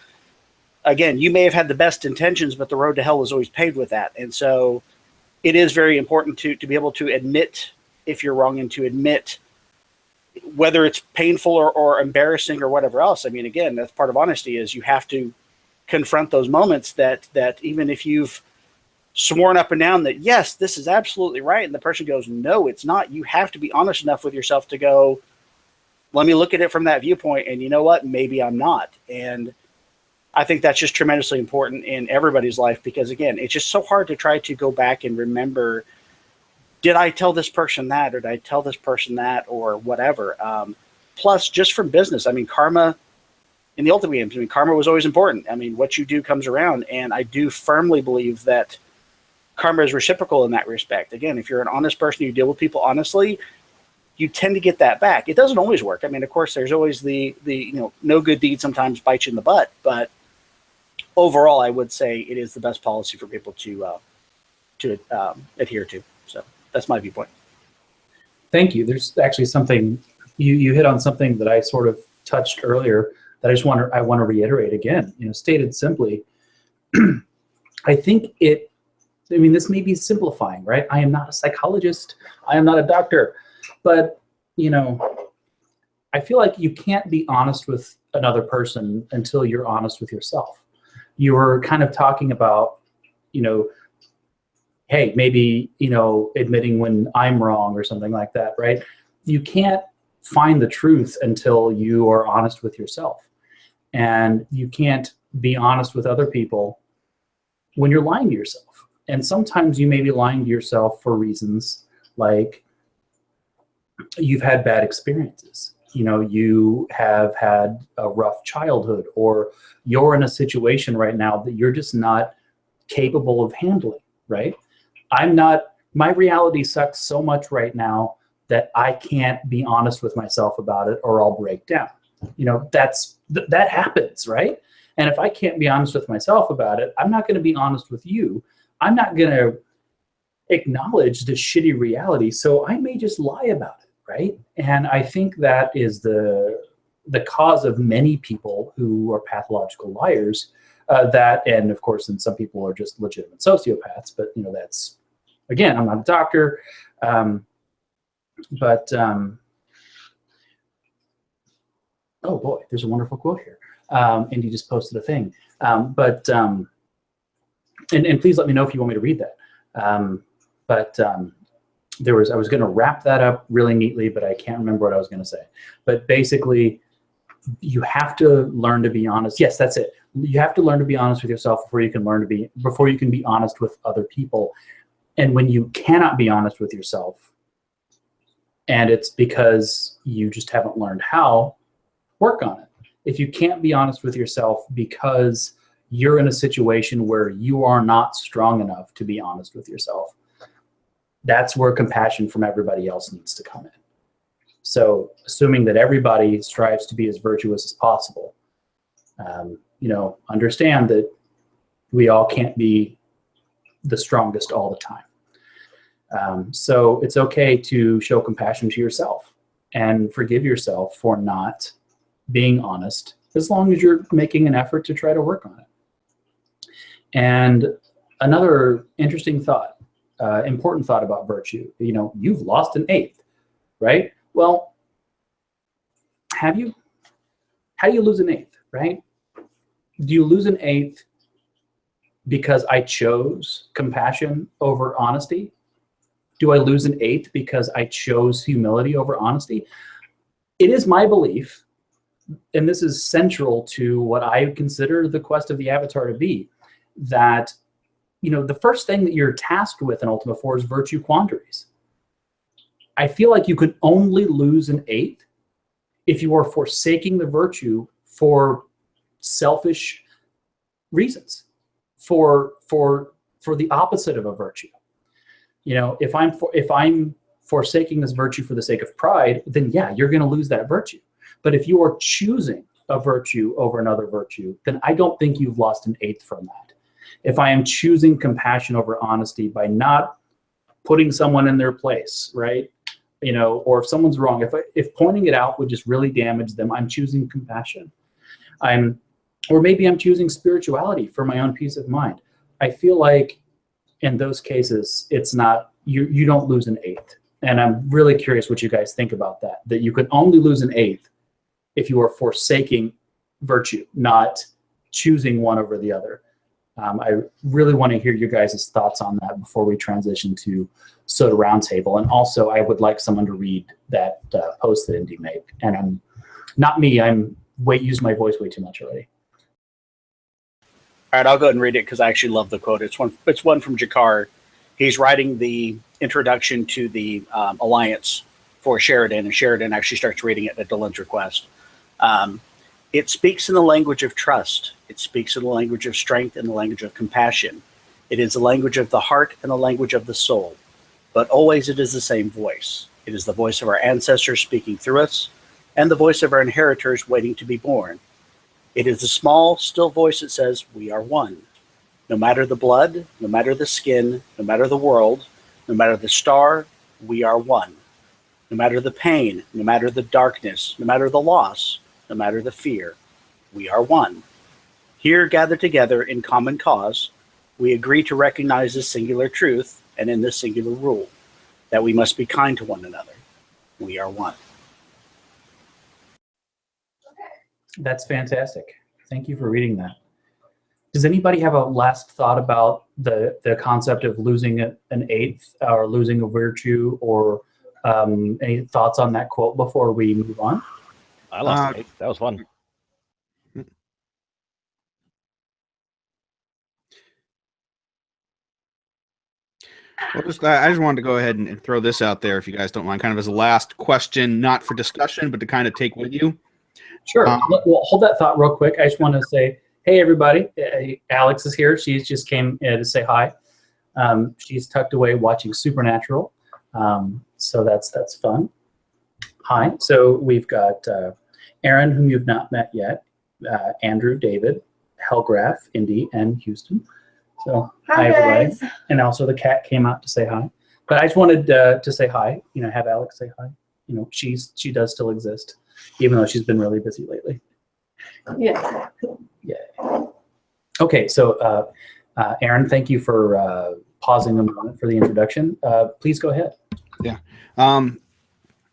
again, you may have had the best intentions, but the road to hell was always paved with that. And so it is very important to be able to admit if you're wrong, and to admit whether it's painful or embarrassing or whatever else. I mean, again, that's part of honesty, is you have to confront those moments that even if you've sworn up and down that, yes, this is absolutely right, and the person goes, no, it's not, you have to be honest enough with yourself to go, let me look at it from that viewpoint, and you know what, maybe I'm not. And I think that's just tremendously important in everybody's life, because again, it's just so hard to try to go back and remember, did I tell this person that, or did I tell this person that, or whatever. Plus, just from business, I mean, karma in the Ultimate games, I mean, karma was always important. I mean, what you do comes around, and I do firmly believe that karma is reciprocal in that respect. Again, if you're an honest person, you deal with people honestly, you tend to get that back. It doesn't always work. I mean, of course, there's always the you know, no good deed sometimes bites you in the butt, but overall, I would say it is the best policy for people to adhere to. So that's my viewpoint. Thank you. There's actually something you hit on, something that I sort of touched earlier that I want to reiterate again. You know, stated simply, I think I mean, this may be simplifying, right? I am not a psychologist. I am not a doctor, but you know, I feel like you can't be honest with another person until you're honest with yourself. You were kind of talking about, you know, hey, maybe, you know, admitting when I'm wrong or something like that, right? You can't find the truth until you are honest with yourself. And you can't be honest with other people when you're lying to yourself. And sometimes you may be lying to yourself for reasons like you've had bad experiences. You know, you have had a rough childhood, or you're in a situation right now that you're just not capable of handling, right? My reality sucks so much right now that I can't be honest with myself about it, or I'll break down. You know, that happens, right? And if I can't be honest with myself about it, I'm not going to be honest with you. I'm not going to acknowledge the shitty reality, so I may just lie about it, right? And I think that is the cause of many people who are pathological liars. And of course, then some people are just legitimate sociopaths. But you know, that's, again, I'm not a doctor, oh boy, there's a wonderful quote here. And you just posted a thing. And please let me know if you want me to read that. I was going to wrap that up really neatly, but I can't remember what I was going to say. But basically, you have to learn to be honest. Yes, that's it. You have to learn to be honest with yourself before you can be honest with other people. And when you cannot be honest with yourself, and it's because you just haven't learned how, work on it. If you can't be honest with yourself because you're in a situation where you are not strong enough to be honest with yourself, that's where compassion from everybody else needs to come in. So assuming that everybody strives to be as virtuous as possible, you know, understand that we all can't be the strongest all the time. So it's okay to show compassion to yourself and forgive yourself for not being honest, as long as you're making an effort to try to work on it. And another interesting thought, important thought about virtue, you know, you've lost an eighth, right? Well, have you? How do you lose an eighth, right? Do you lose an eighth because I chose compassion over honesty? Do I lose an eighth because I chose humility over honesty? It is my belief, and this is central to what I consider the quest of the Avatar to be, that, you know, the first thing that you're tasked with in Ultima 4 is virtue quandaries. I feel like you could only lose an eighth if you are forsaking the virtue for selfish reasons, for the opposite of a virtue. You know, if I'm forsaking this virtue for the sake of pride, then yeah, you're going to lose that virtue. But if you are choosing a virtue over another virtue, then I don't think you've lost an eighth from that. If I am choosing compassion over honesty by not putting someone in their place, right? You know, or if someone's wrong, if pointing it out would just really damage them, I'm choosing compassion. Or maybe I'm choosing spirituality for my own peace of mind. I feel like in those cases, it's not, you don't lose an eighth. And I'm really curious what you guys think about that, that you can only lose an eighth if you are forsaking virtue, not choosing one over the other. I really want to hear your guys' thoughts on that before we transition to Soda Roundtable. And also, I would like someone to read that post that Indy made. And not me, used my voice way too much already. All right, I'll go ahead and read it because I actually love the quote. It's one from Jakar. He's writing the introduction to the Alliance for Sheridan, and Sheridan actually starts reading it at Dylan's request. It speaks in the language of trust. It speaks in the language of strength and the language of compassion. It is the language of the heart and the language of the soul. But always it is the same voice. It is the voice of our ancestors speaking through us, and the voice of our inheritors waiting to be born. It is the small, still voice that says, we are one. No matter the blood, no matter the skin, no matter the world, no matter the star, we are one. No matter the pain, no matter the darkness, no matter the loss, no matter the fear, we are one. Here, gathered together in common cause, we agree to recognize this singular truth and in this singular rule, that we must be kind to one another. We are one. That's fantastic. Thank you for reading that. Does anybody have a last thought about the concept of losing an eighth or losing a virtue, or any thoughts on that quote before we move on? I lost an eighth. That was fun. Well, I just wanted to go ahead and throw this out there, if you guys don't mind, kind of as a last question, not for discussion, but to kind of take with you. Sure. Well, hold that thought real quick. I just want to say, hey, everybody. Alex is here. She just came to say hi. She's tucked away watching Supernatural. So that's fun. Hi. So we've got Aaron, whom you've not met yet, Andrew, David, Helgraf, Indy, and Houston. So hi everybody. Guys. And also the cat came out to say hi. But I just wanted to say hi, have Alex say hi. She does still exist, even though she's been really busy lately. Yeah. Yeah. Okay, so Aaron, thank you for pausing a moment for the introduction. Please go ahead. Yeah.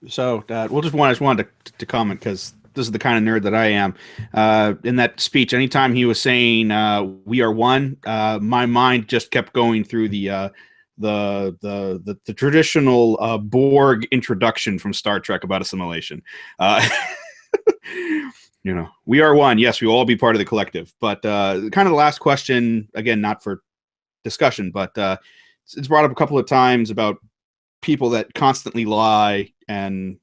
So I just wanted to comment, because this is the kind of nerd that I am. In that speech, anytime he was saying "we are one," my mind just kept going through the traditional Borg introduction from Star Trek about assimilation. We are one. Yes, we will all be part of the collective. But kind of the last question, again, not for discussion, but it's brought up a couple of times about people that constantly lie, and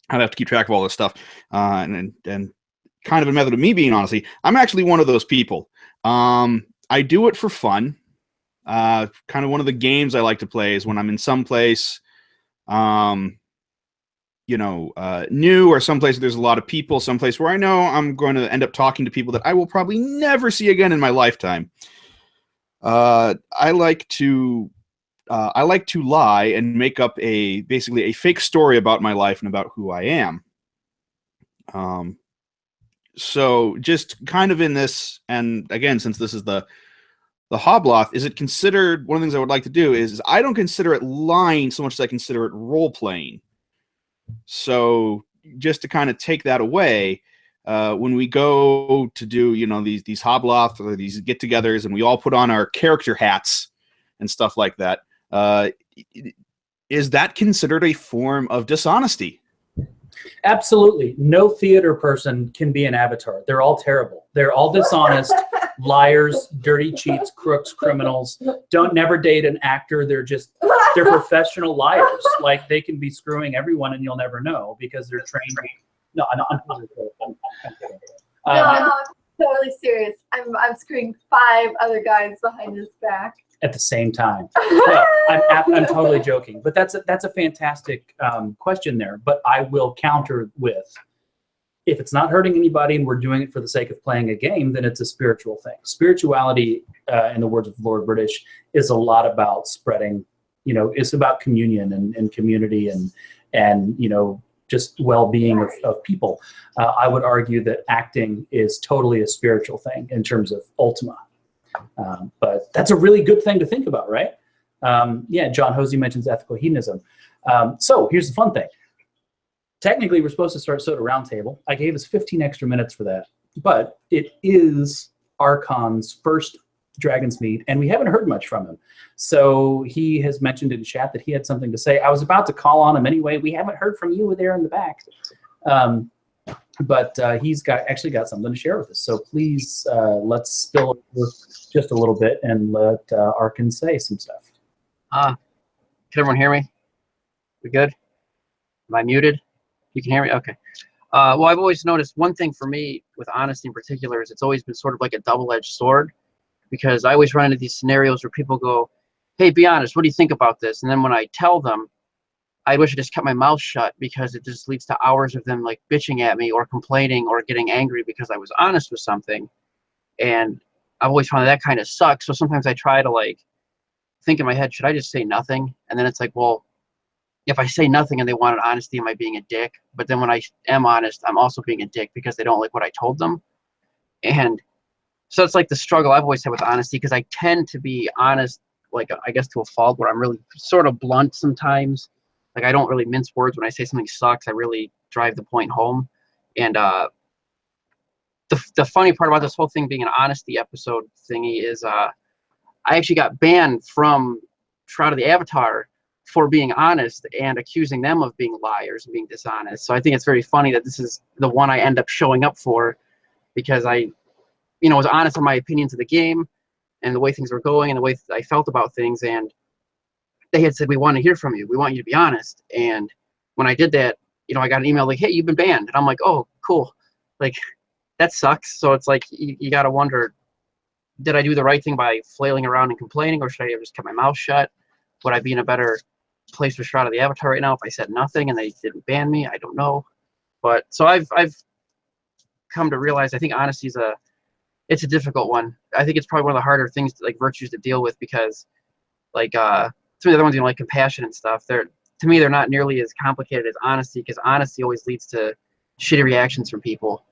I'd have to keep track of all this stuff. And kind of a method of me being honestly, I'm actually one of those people. I do it for fun. Kind of one of the games I like to play is when I'm in some place, new, or someplace where there's a lot of people, someplace where I know I'm going to end up talking to people that I will probably never see again in my lifetime. I like to lie and make up basically a fake story about my life and about who I am. So just kind of in this, and again, since this is the Hobloth, is it considered, one of the things I would like to do is I don't consider it lying so much as I consider it role playing. So just to kind of take that away, when we go to do, these Hobloth or these get-togethers, and we all put on our character hats and stuff like that, is that considered a form of dishonesty? Absolutely. No theater person can be an avatar. They're all terrible. They're all dishonest, liars, dirty cheats, crooks, criminals. Don't never date an actor. They're professional liars. Like, they can be screwing everyone and you'll never know because they're trained. No, I'm totally kidding. No, I'm totally serious. I'm screwing 5 other guys behind his back at the same time. No, I'm totally joking, but that's a fantastic question there. But I will counter with, if it's not hurting anybody and we're doing it for the sake of playing a game, then it's a spiritual thing. Spirituality, in the words of Lord British, is a lot about spreading, it's about communion and community and just well-being of people. I would argue that acting is totally a spiritual thing in terms of Ultima. But that's a really good thing to think about, right? Yeah, John Hosey mentions ethical hedonism. So here's the fun thing. Technically, we're supposed to start Soda Roundtable. I gave us 15 extra minutes for that, but it is Archon's first Dragonsmeet, and we haven't heard much from him. So he has mentioned in chat that he had something to say. I was about to call on him anyway. We haven't heard from you there in the back. But he's actually got something to share with us. So please, let's spill over just a little bit and let Archon say some stuff. Can everyone hear me? We good? Am I muted? You can hear me? Okay. Well, I've always noticed one thing for me with honesty in particular is it's always been sort of like a double-edged sword, because I always run into these scenarios where people go, hey, be honest, what do you think about this? And then when I tell them, I wish I just kept my mouth shut, because it just leads to hours of them like bitching at me or complaining or getting angry because I was honest with something. And I've always found that kind of sucks. So sometimes I try to like think in my head, should I just say nothing? And then it's like, well, if I say nothing and they wanted honesty, am I being a dick? But then when I am honest, I'm also being a dick because they don't like what I told them. And so it's like the struggle I've always had with honesty, because I tend to be honest, like I guess to a fault, where I'm really sort of blunt sometimes. Like I don't really mince words. When I say something sucks, I really drive the point home. And the funny part about this whole thing being an honesty episode thingy is I actually got banned from Shroud of the Avatar for being honest and accusing them of being liars and being dishonest. So I think it's very funny that this is the one I end up showing up for, because I was honest in my opinions of the game and the way things were going and the way I felt about things. And they had said, we want to hear from you. We want you to be honest. And when I did that, I got an email like, hey, you've been banned. And I'm like, oh, cool. Like, that sucks. So it's like, you got to wonder, did I do the right thing by flailing around and complaining, or should I have just kept my mouth shut? Would I be in a better place for Shroud of the Avatar right now if I said nothing and they didn't ban me? I don't know. But so I've come to realize, I think honesty is it's a difficult one. I think it's probably one of the harder things, virtues to deal with, because some of the other ones, like compassion and stuff, to me, they're not nearly as complicated as honesty, because honesty always leads to shitty reactions from people.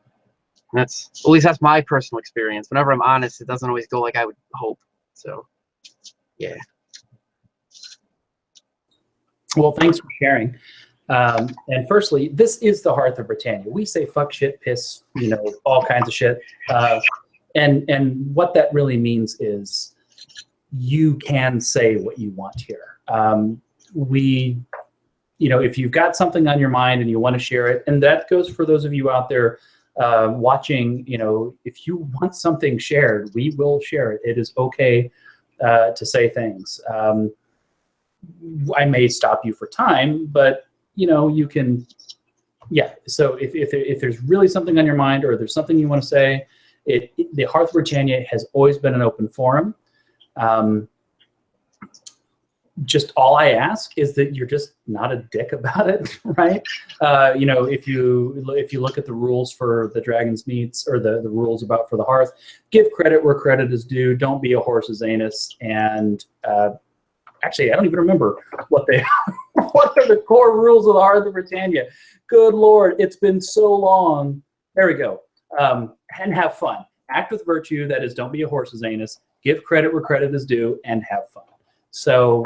And at least that's my personal experience. Whenever I'm honest, it doesn't always go like I would hope. So, yeah. Well, thanks for sharing. And firstly, this is the Hearth of Britannia. We say fuck, shit, piss, all kinds of shit. And what that really means is you can say what you want here. If you've got something on your mind and you want to share it, and that goes for those of you out there watching, if you want something shared, we will share it. It is okay to say things. I may stop you for time, but you can, yeah. So if there's really something on your mind, or there's something you want to say, the Hearth of Britannia has always been an open forum. Just all I ask is that you're just not a dick about it, right? If you look at the rules for the Dragonsmeets, or the rules for the Hearth, give credit where credit is due. Don't be a horse's anus. And actually, I don't even remember what what are the core rules of the Hearth of Britannia. Good Lord, it's been so long. There we go. And have fun. Act with virtue. That is, don't be a horse's anus. Give credit where credit is due, and have fun. So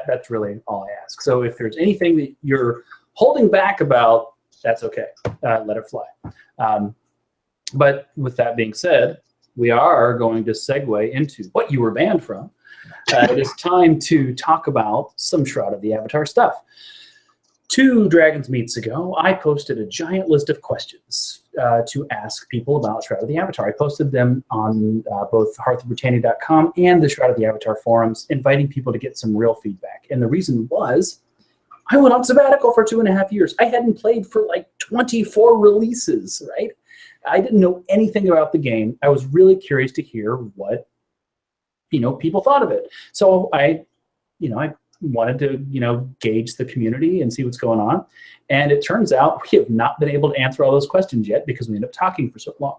that's really all I ask. So if there's anything that you're holding back about, that's okay. Let it fly. But with that being said, we are going to segue into what you were banned from. It is time to talk about some Shroud of the Avatar stuff. 2 Dragonsmeets ago, I posted a giant list of questions to ask people about Shroud of the Avatar. I posted them on both hearthofbritannia.com and the Shroud of the Avatar forums, inviting people to get some real feedback. And the reason was, I went on sabbatical for 2.5 years. I hadn't played for like 24 releases, right? I didn't know anything about the game. I was really curious to hear what people thought of it. So I wanted to, gauge the community and see what's going on. And it turns out we have not been able to answer all those questions yet because we end up talking for so long.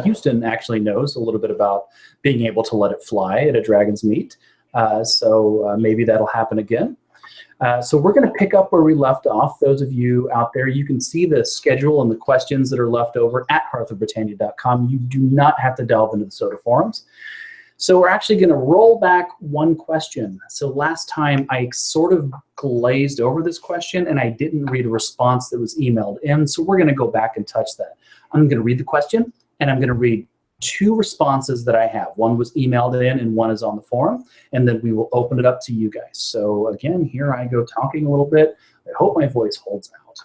Houston actually knows a little bit about being able to let it fly at a Dragonsmeet. So maybe that'll happen again. So we're going to pick up where we left off. Those of you out there, you can see the schedule and the questions that are left over at hearthofbritannia.com. You do not have to delve into the Soda forums. So we're actually going to roll back one question. So last time I sort of glazed over this question and I didn't read a response that was emailed in. So we're going to go back and touch that. I'm going to read the question and I'm going to read 2 responses that I have. One was emailed in and one is on the forum, and then we will open it up to you guys. So again, here I go talking a little bit. I hope my voice holds out.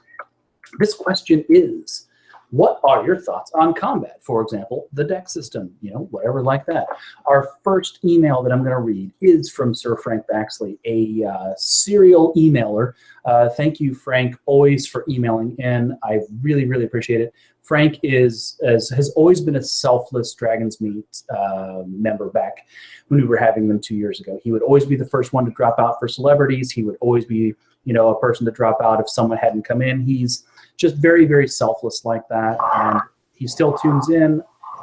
This question is, what are your thoughts on combat? For example, the deck system, whatever like that. Our first email that I'm going to read is from Sir Frank Baxley, a serial emailer. Thank you, Frank, always for emailing in. I really, really appreciate it. Frank has always been a selfless Dragonsmeet member back when we were having them 2 years ago. He would always be the first one to drop out for celebrities. He would always be, a person to drop out if someone hadn't come in. He's just very, very selfless like that. And he still tunes in.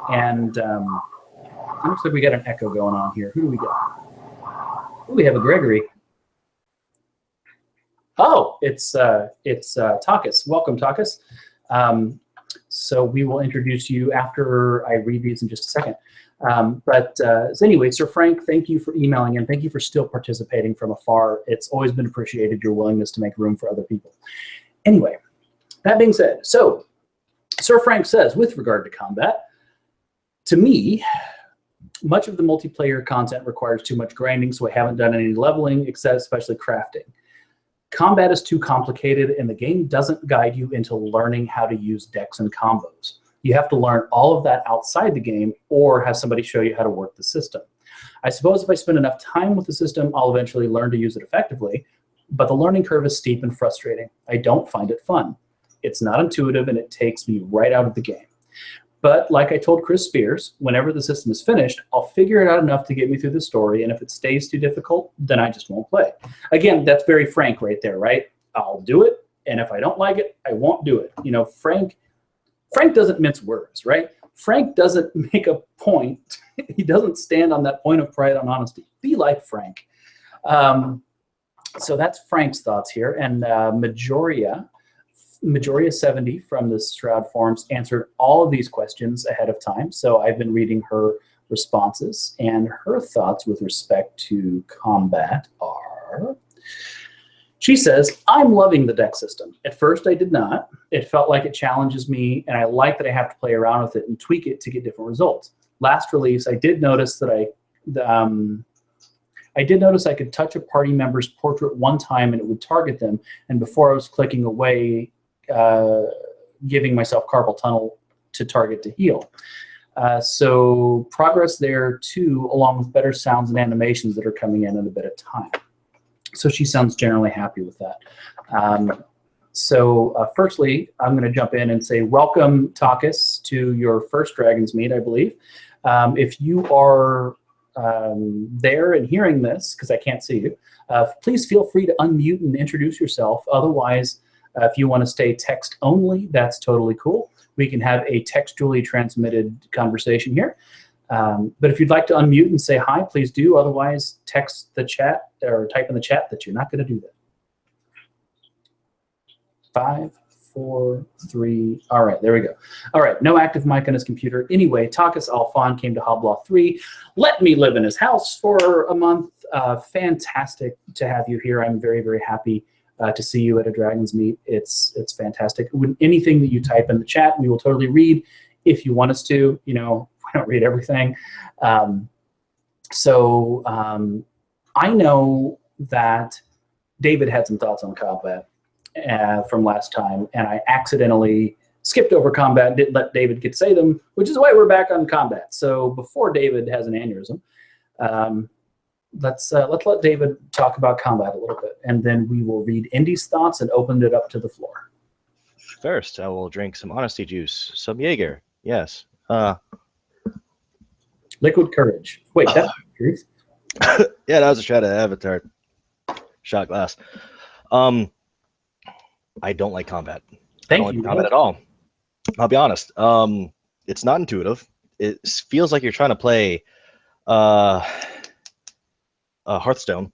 And it looks like we got an echo going on here. Who do we got? Oh, we have a Gregory. Oh, it's Takas. Welcome, Takas. So we will introduce you after I read these in just a second. So anyway, Sir Frank, thank you for emailing in. Thank you for still participating from afar. It's always been appreciated, your willingness to make room for other people. Anyway, that being said, so Sir Frank says, with regard to combat, to me, much of the multiplayer content requires too much grinding, so I haven't done any leveling, except especially crafting. Combat is too complicated, and the game doesn't guide you into learning how to use decks and combos. You have to learn all of that outside the game or have somebody show you how to work the system. I suppose if I spend enough time with the system, I'll eventually learn to use it effectively, but the learning curve is steep and frustrating. I don't find it fun. It's not intuitive, and it takes me right out of the game. But like I told Chris Spears, whenever the system is finished, I'll figure it out enough to get me through the story, and if it stays too difficult, then I just won't play. Again, that's very Frank right there, right? I'll do it, and if I don't like it, I won't do it. Frank doesn't mince words, right? Frank doesn't make a point. He doesn't stand on that point of pride and honesty. Be like Frank. So that's Frank's thoughts here. And Majoria70 from the Shroud forums answered all of these questions ahead of time. So I've been reading her responses, and her thoughts with respect to combat are... She says, I'm loving the deck system. At first, I did not. It felt like it challenges me, and I like that I have to play around with it and tweak it to get different results. Last release, I did notice that I could touch a party member's portrait one time and it would target them, and before I was clicking away, giving myself carpal tunnel to target to heal. So progress there too, along with better sounds and animations that are coming in a bit of time. So she sounds generally happy with that. Firstly, I'm going to jump in and say welcome, Takas, to your first Dragonsmeet, I believe. If you are there and hearing this, because I can't see you, please feel free to unmute and introduce yourself. Otherwise, if you want to stay text only, that's totally cool. We can have a textually transmitted conversation here. But if you'd like to unmute and say hi, please do. Otherwise, text the chat or type in the chat that you're not going to do that. 5, 4, 3. All right, there we go. All right, no active mic on his computer. Anyway, Takas Alfan came to Hoblaw 3. Let me live in his house for a month. Fantastic to have you here. I'm very, very happy to see you at a Dragonsmeet. It's fantastic. Anything that you type in the chat, we will totally read if you want us to. We don't read everything. I know that David had some thoughts on combat from last time, and I accidentally skipped over combat and didn't let David get to say them, which is why we're back on combat. So before David has an aneurysm, let's let David talk about combat a little bit, and then we will read Indy's thoughts and open it up to the floor. First, I will drink some honesty juice, some Jaeger. Yes. Liquid courage. Wait, that's truth. Yeah, that was a shot of Avatar. shot glass. I don't like combat. I Thank don't you. like combat at all. I'll be honest. It's not intuitive. It feels like you're trying to play Hearthstone.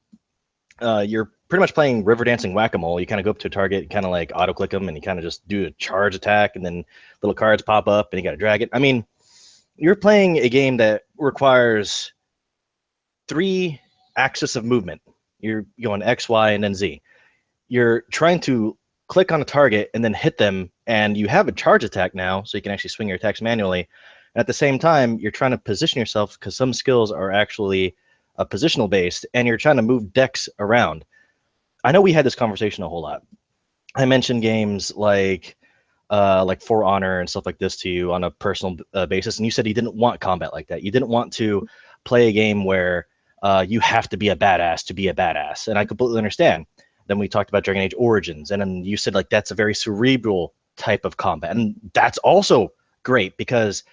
You're pretty much playing river dancing whack-a-mole. You kind of go up to a target, kind of like auto-click them, and you kind of just do a charge attack, and then little cards pop up, and you got to drag it. I mean, you're playing a game that requires 3 axes of movement. You're going X, Y, and then Z. You're trying to click on a target and then hit them, and you have a charge attack now, so you can actually swing your attacks manually. And at the same time, you're trying to position yourself because some skills are actually positional based, and you're trying to move decks around. I know we had this conversation a whole lot. I mentioned games like For Honor and stuff like this to you on a personal basis, and you said you didn't want combat like that. You didn't want to play a game where you have to be a badass to be a badass, and I completely understand. Then we talked about Dragon Age Origins, and then you said like that's a very cerebral type of combat, and that's also great because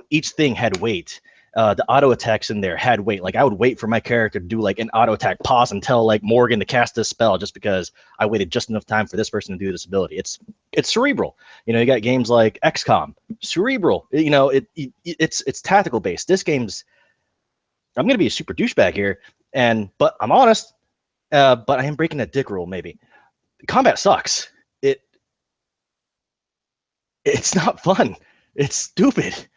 each thing had weight. The auto attacks in there had weight. Like I would wait for my character to do like an auto attack, pause and tell like Morgan to cast this spell just because I waited just enough time for this person to do this ability. It's cerebral. You got games like XCOM, cerebral. It's tactical based. This game's. I'm gonna be a super douchebag here, but I'm honest. But I am breaking that dick rule. Maybe combat sucks. It's not fun. It's stupid.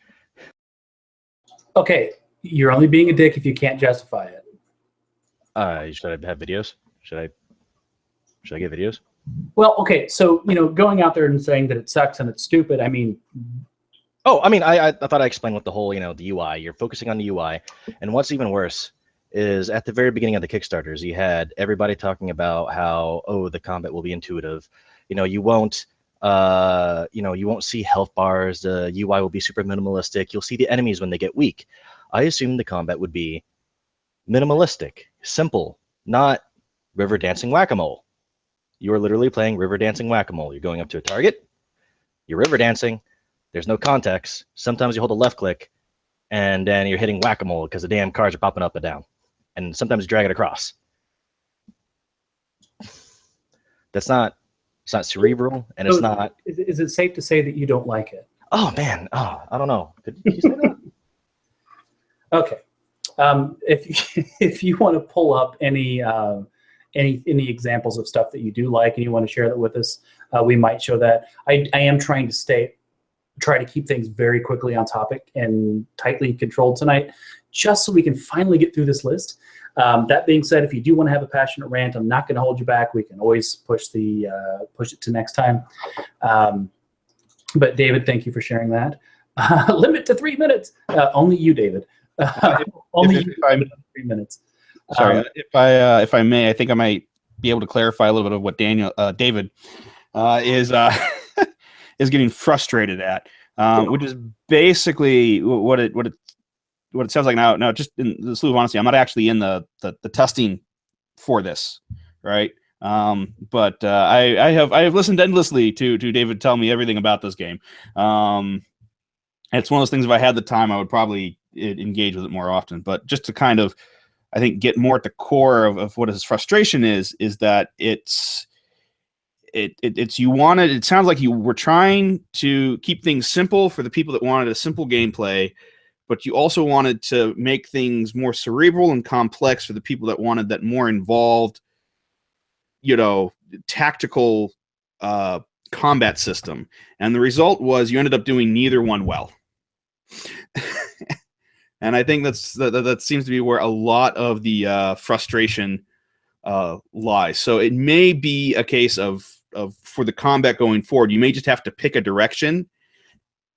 Okay, you're only being a dick if you can't justify it. Should I have videos? Should I get videos? Well, okay, so going out there and saying that it sucks and it's stupid. I mean, I thought I explained what the whole the UI. You're focusing on the UI, and what's even worse is at the very beginning of the Kickstarters, you had everybody talking about how the combat will be intuitive. You won't see health bars. The UI will be super minimalistic. You'll see the enemies when they get weak. I assumed the combat would be minimalistic, simple, not river dancing whack-a-mole. You are literally playing river dancing whack-a-mole. You're going up to a target. You're river dancing. There's no context. Sometimes you hold a left click, and then you're hitting whack-a-mole because the damn cards are popping up and down. And sometimes you drag it across. It's not cerebral, and it's not. Is it safe to say that you don't like it? Oh man, I don't know. Did you say that? Okay. If you want to pull up any examples of stuff that you do like and you want to share that with us, we might show that. I am trying to try to keep things very quickly on topic and tightly controlled tonight, just so we can finally get through this list. That being said, if you do want to have a passionate rant, I'm not going to hold you back. We can always push it to next time. But David, thank you for sharing that. Limit to 3 minutes. Only you, David. Only you. 3 minutes. Sorry, if I may, I think I might be able to clarify a little bit of what David is is getting frustrated at, which is basically what it sounds like now. No, just in the slew of honesty, I'm not actually in the testing for this, right? But I have listened endlessly to David tell me everything about this game. It's one of those things. If I had the time, I would probably engage with it more often. But just to kind of, I think, get more at the core of what his frustration is that it's you wanted. It sounds like you were trying to keep things simple for the people that wanted a simple gameplay, but you also wanted to make things more cerebral and complex for the people that wanted that more involved, tactical combat system. And the result was you ended up doing neither one well. And I think that seems to be where a lot of the frustration lies. So it may be a case of for the combat going forward, you may just have to pick a direction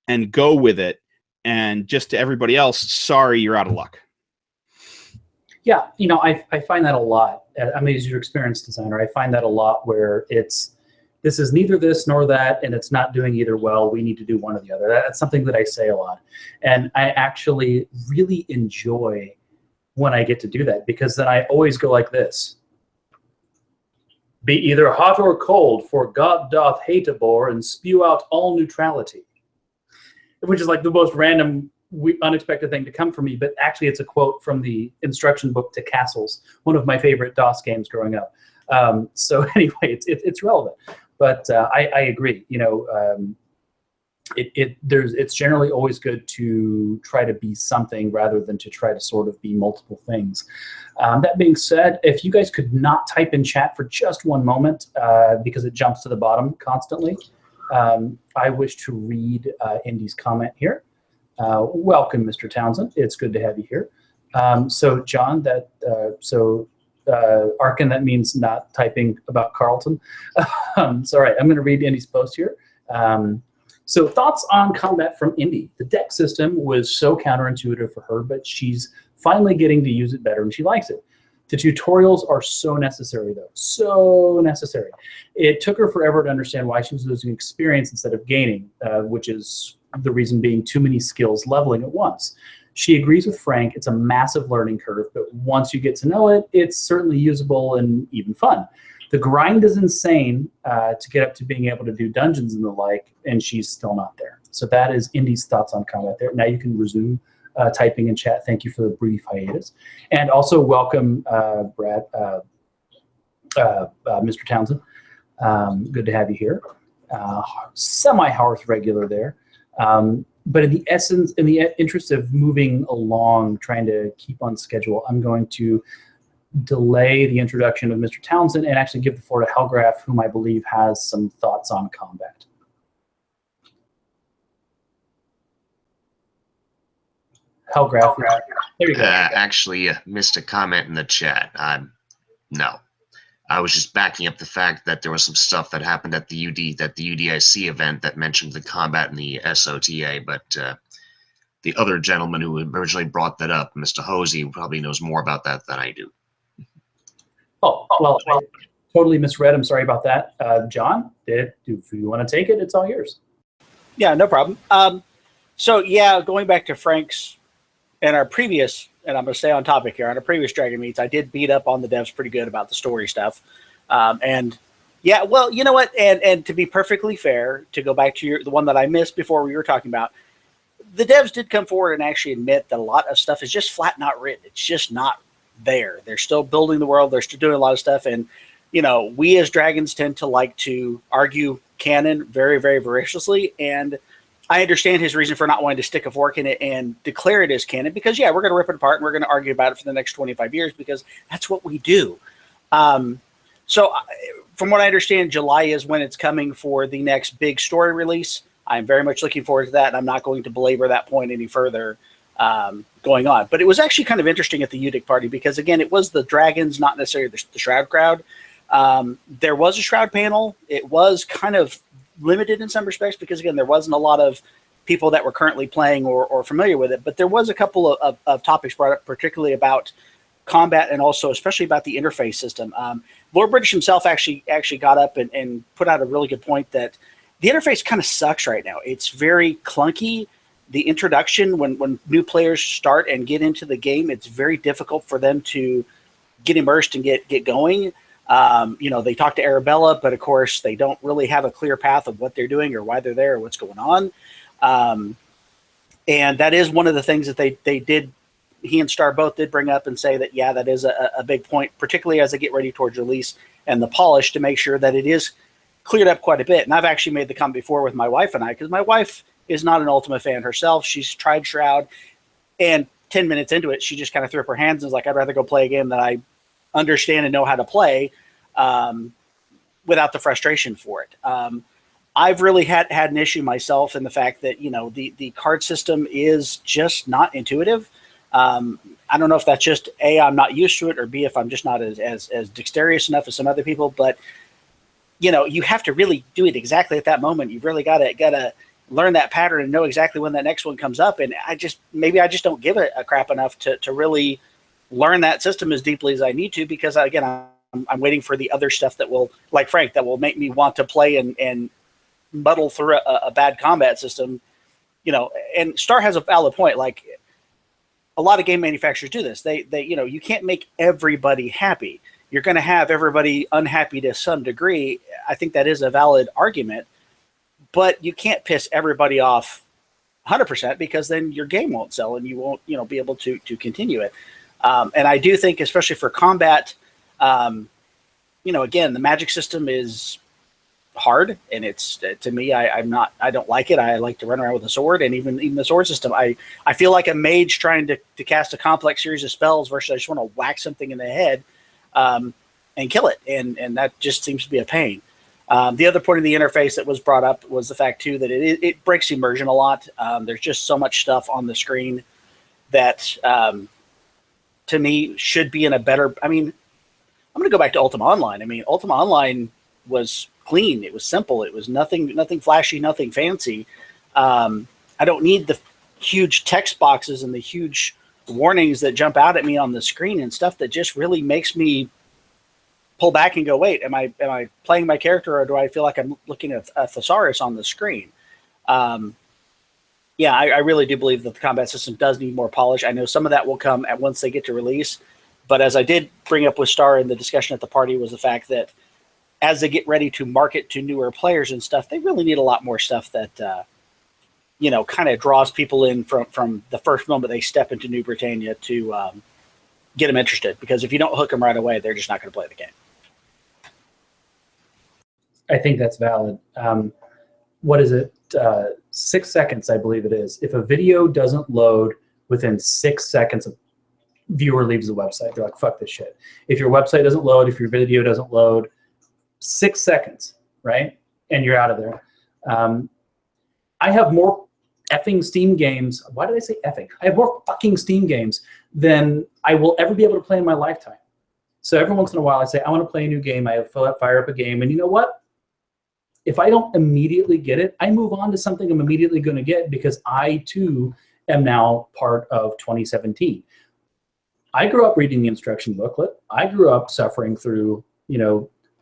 and go with it. And just to everybody else, sorry, you're out of luck. Yeah, I find that a lot. I'm a user experience designer. I find that a lot where this is neither this nor that, and it's not doing either well. We need to do one or the other. That's something that I say a lot. And I actually really enjoy when I get to do that, because then I always go like this. Be either hot or cold, for God doth hate a bore and spew out all neutrality. Which is like the most random, unexpected thing to come from me, but actually it's a quote from the instruction book to Castles, one of my favorite DOS games growing up. So anyway, it's relevant. But I agree. It's generally always good to try to be something rather than to try to sort of be multiple things. That being said, if you guys could not type in chat for just one moment, because it jumps to the bottom constantly, I wish to read Indy's comment here. Welcome, Mr. Townsend. It's good to have you here. So John, Arkin, that means not typing about Carlton. So all right, I'm going to read Indy's post here. So thoughts on combat from Indy. The deck system was so counterintuitive for her, but she's finally getting to use it better and she likes it. The tutorials are so necessary though, so necessary. It took her forever to understand why she was losing experience instead of gaining, which is the reason being too many skills leveling at once. She agrees with Frank, it's a massive learning curve, but once you get to know it, it's certainly usable and even fun. The grind is insane to get up to being able to do dungeons and the like, and she's still not there. So that is Indy's thoughts on combat there. Now you can resume typing in chat. Thank you for the brief hiatus. And also welcome, Brad, Mr. Townsend. Good to have you here. Semi-Hearth regular there. But in the interest of moving along, trying to keep on schedule, I'm going to delay the introduction of Mr. Townsend and actually give the floor to Helgraf, whom I believe has some thoughts on combat. Helgraf, there you go. Actually, missed a comment in the chat. No. I was just backing up the fact that there was some stuff that happened at the UDIC event that mentioned the combat in the SOTA, but the other gentleman who originally brought that up, Mr. Hosey, probably knows more about that than I do. Oh, well, I totally misread. I'm sorry about that. John, if you want to take it, it's all yours. Yeah, no problem. So, yeah, going back to Frank's and our previous, and I'm going to stay on topic here, on our previous Dragon Meets, I did beat up on the devs pretty good about the story stuff. And, yeah, well, you know what? And to be perfectly fair, to go back to the one that I missed before we were talking about, the devs did come forward and actually admit that a lot of stuff is just flat not written. It's just not there. They're still building the world. They're still doing a lot of stuff. And, we as dragons tend to like to argue canon very, very voraciously. And I understand his reason for not wanting to stick a fork in it and declare it as canon because, yeah, we're going to rip it apart and we're going to argue about it for the next 25 years because that's what we do. So from what I understand, July is when it's coming for the next big story release. I'm very much looking forward to that, and I'm not going to belabor that point any further going on. But it was actually kind of interesting at the UDIC party because, again, it was the dragons, not necessarily the Shroud crowd. There was a Shroud panel. It was kind of limited in some respects because, again, there wasn't a lot of people that were currently playing or familiar with it. But there was a couple of topics brought up, particularly about combat and also especially about the interface system. Lord British himself actually got up and put out a really good point that the interface kind of sucks right now. It's very clunky. The introduction, when new players start and get into the game, it's very difficult for them to get immersed and get going. They talk to Arabella, but of course they don't really have a clear path of what they're doing or why they're there or what's going on. And that is one of the things that they did. He and Star both did bring up and say that, yeah, that is a big point, particularly as they get ready towards release and the polish to make sure that it is cleared up quite a bit. And I've actually made the comment before with my wife and I, because my wife is not an Ultima fan herself. She's tried Shroud, and 10 minutes into it, she just kind of threw up her hands and was like, I'd rather go play a game that I understand and know how to play without the frustration for it. I've really had an issue myself in the fact that, the card system is just not intuitive. I don't know if that's just A, I'm not used to it, or B, if I'm just not as dexterous enough as some other people, but you have to really do it exactly at that moment. You've really got to learn that pattern and know exactly when that next one comes up. And I just don't give a crap enough to really learn that system as deeply as I need to, because again, I'm waiting for the other stuff that will, like Frank, that will make me want to play and muddle through a bad combat system, and Star has a valid point. Like a lot of game manufacturers do this. They you can't make everybody happy. You're going to have everybody unhappy to some degree. I think that is a valid argument, but you can't piss everybody off 100% because then your game won't sell and you won't, be able to continue it. And I do think, especially for combat, again, the magic system is hard, and it's to me, I don't like it. I like to run around with a sword, and even the sword system, I feel like a mage trying to cast a complex series of spells versus I just want to whack something in the head and kill it, and that just seems to be a pain. The other point of the interface that was brought up was the fact too that it breaks immersion a lot. There's just so much stuff on the screen that to me should be in a better. I mean, I'm going to go back to Ultima Online. I mean, Ultima Online was clean. It was simple. It was nothing flashy, nothing fancy. I don't need the huge text boxes and the huge warnings that jump out at me on the screen and stuff that just really makes me pull back and go, wait, am I playing my character, or do I feel like I'm looking at a thesaurus on the screen? Yeah, I really do believe that the combat system does need more polish. I know some of that will come at once they get to release. But as I did bring up with Star in the discussion at the party was the fact that as they get ready to market to newer players and stuff, they really need a lot more stuff that, kind of draws people in from the first moment they step into New Britannia to get them interested. Because if you don't hook them right away, they're just not going to play the game. I think that's valid. What is it? 6 seconds, I believe it is. If a video doesn't load within 6 seconds, a viewer leaves the website. They're like, fuck this shit. If your website doesn't load, if your video doesn't load, 6 seconds, right? And you're out of there. I have more effing Steam games. Why did I say effing? I have more fucking Steam games than I will ever be able to play in my lifetime. So every once in a while I say, I want to play a new game. I fire up a game. And you know what? If I don't immediately get it, I move on to something I'm immediately going to get because I, too, am now part of 2017. I grew up reading the instruction booklet. I grew up suffering through,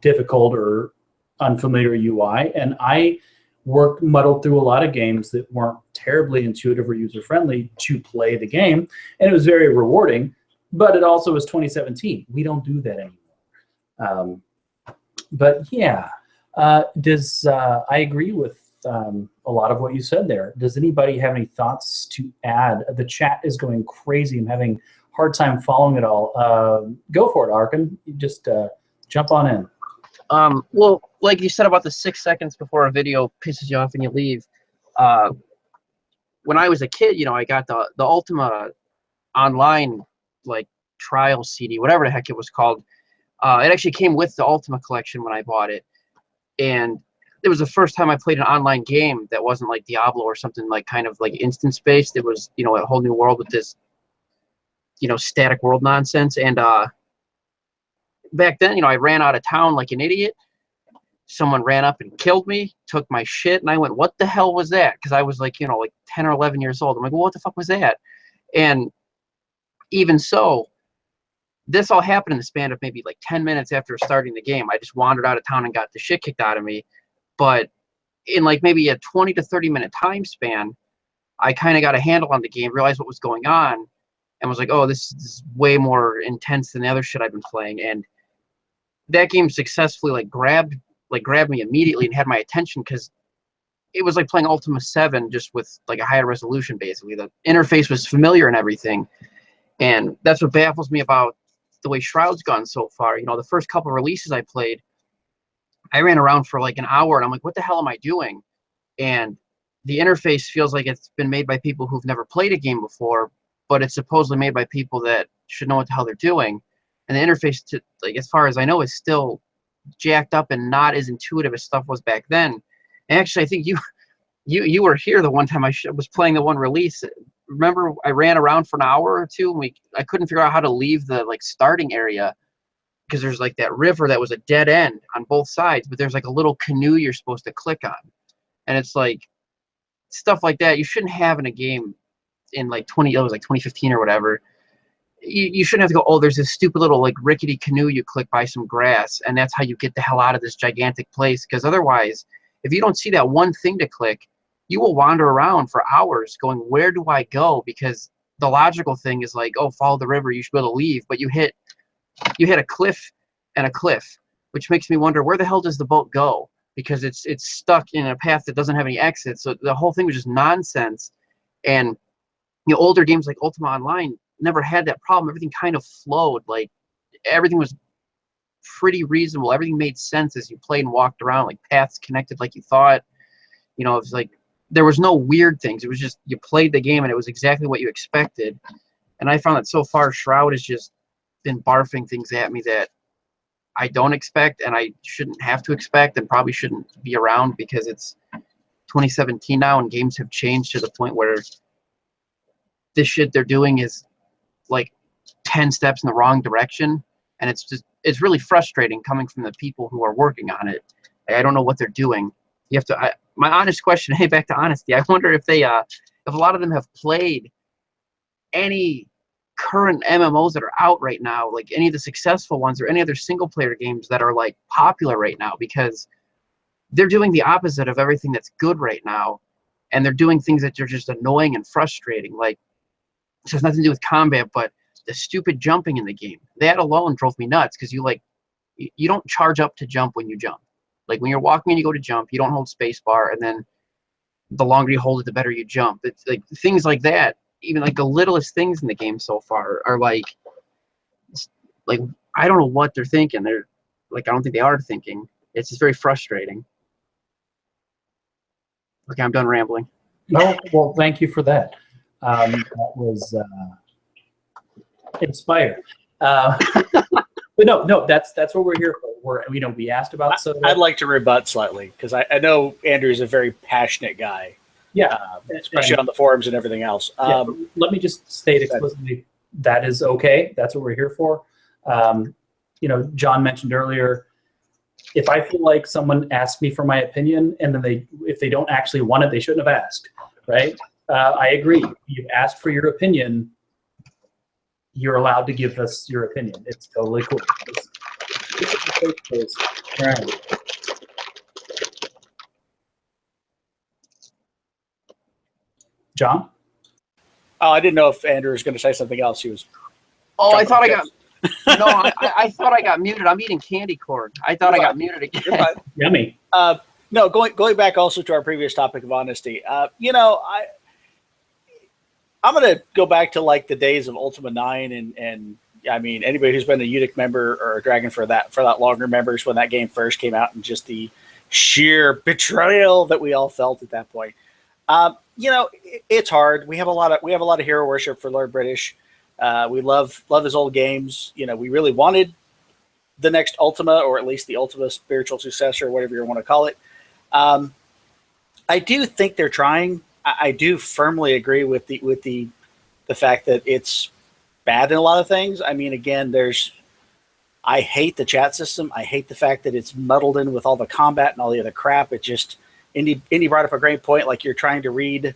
difficult or unfamiliar UI, and I muddled through a lot of games that weren't terribly intuitive or user-friendly to play the game, and it was very rewarding, but it also was 2017. We don't do that anymore. But yeah, I agree with a lot of what you said there. Does anybody have any thoughts to add? The chat is going crazy. I'm having a hard time following it all. Go for it, Arkin. You just jump on in. Well, like you said about the 6 seconds before a video pisses you off and you leave. When I was a kid, I got the Ultima Online trial CD, whatever the heck it was called. It actually came with the Ultima collection when I bought it, and it was the first time I played an online game that wasn't like Diablo or something kind of instance based. It was a whole new world with this static world nonsense. And back then, I ran out of town like an idiot. Someone ran up and killed me, took my shit, and I went, what the hell was that? Because I was 10 or 11 years old. I'm like, well, what the fuck was that? And even so, this all happened in the span of maybe 10 minutes after starting the game. I just wandered out of town and got the shit kicked out of me. But in maybe a 20 to 30 minute time span, I kind of got a handle on the game, realized what was going on, and was like, oh, this is way more intense than the other shit I've been playing. And that game successfully grabbed me immediately and had my attention, because it was like playing Ultima 7 just with a higher resolution. Basically, the interface was familiar and everything, and that's what baffles me about the way Shroud's gone so far. The first couple releases I played, I ran around for an hour, and I'm like, what the hell am I doing? And the interface feels like it's been made by people who've never played a game before, but it's supposedly made by people that should know what the hell they're doing. And the interface, as far as I know, is still jacked up and not as intuitive as stuff was back then. And actually, I think you were here the one time I was playing the one release. Remember, I ran around for an hour or two, and I couldn't figure out how to leave the starting area, because there's that river that was a dead end on both sides, but there's a little canoe you're supposed to click on, and it's stuff like that you shouldn't have in a game in 2015 or whatever. You shouldn't have to go, oh, there's this stupid little rickety canoe you click by some grass, and that's how you get the hell out of this gigantic place. Because otherwise, if you don't see that one thing to click, you will wander around for hours going, where do I go? Because the logical thing is oh, follow the river, you should be able to leave, but you hit a cliff and a cliff, which makes me wonder, where the hell does the boat go? Because it's stuck in a path that doesn't have any exits. So the whole thing was just nonsense. And older games like Ultima Online never had that problem. Everything kind of flowed. Everything was pretty reasonable. Everything made sense as you played and walked around, like paths connected like you thought. You know, it was like there was no weird things. It was just you played the game and it was exactly what you expected. And I found that so far Shroud has just been barfing things at me that I don't expect and I shouldn't have to expect and probably shouldn't be around, because it's 2017 now and games have changed to the point where this shit they're doing is like 10 steps in the wrong direction. And it's really frustrating coming from the people who are working on it. I don't know what they're doing. You have to, my honest question, hey, back to honesty, I wonder if they, if a lot of them have played any current MMOs that are out right now, like any of the successful ones or any other single player games that are like popular right now, because they're doing the opposite of everything that's good right now. And they're doing things that are just annoying and frustrating. Like, it has nothing to do with combat, but the stupid jumping in the game. That alone drove me nuts, because you don't charge up to jump when you jump. Like when you're walking and you go to jump, you don't hold space bar, and then the longer you hold it, the better you jump. It's like things like that. Even like the littlest things in the game so far are like I don't know what they're thinking. They're like, I don't think they are thinking. It's just very frustrating. Okay, I'm done rambling. No, well, thank you for that. That was inspired. But no, that's what we're here for. We asked about soda. I'd like to rebut slightly, because I know Andrew's a very passionate guy. Yeah, especially on the forums and everything else. Let me just state explicitly that is okay. That's what we're here for. John mentioned earlier, if I feel like someone asked me for my opinion and then if they don't actually want it, they shouldn't have asked, right? I agree. You've asked for your opinion. You're allowed to give us your opinion. It's totally cool. John? Oh, I didn't know if Andrew was going to say something else. He was. Oh, I thought I got. No, I thought I got muted. I'm eating candy corn. I thought I got muted again. Yummy. No, going back also to our previous topic of honesty. I'm going to go back to like the days of Ultima 9 and I mean, anybody who's been a Udic member or a Dragon for that long remembers when that game first came out and just the sheer betrayal that we all felt at that point. It's hard. We have a lot of hero worship for Lord British. We love his old games. We really wanted the next Ultima, or at least the Ultima spiritual successor, or whatever you want to call it. I do think they're trying. I do firmly agree with the fact that it's bad in a lot of things. I mean, again, I hate the chat system. I hate the fact that it's muddled in with all the combat and all the other crap. It just Indy brought up a great point. Like you're trying to read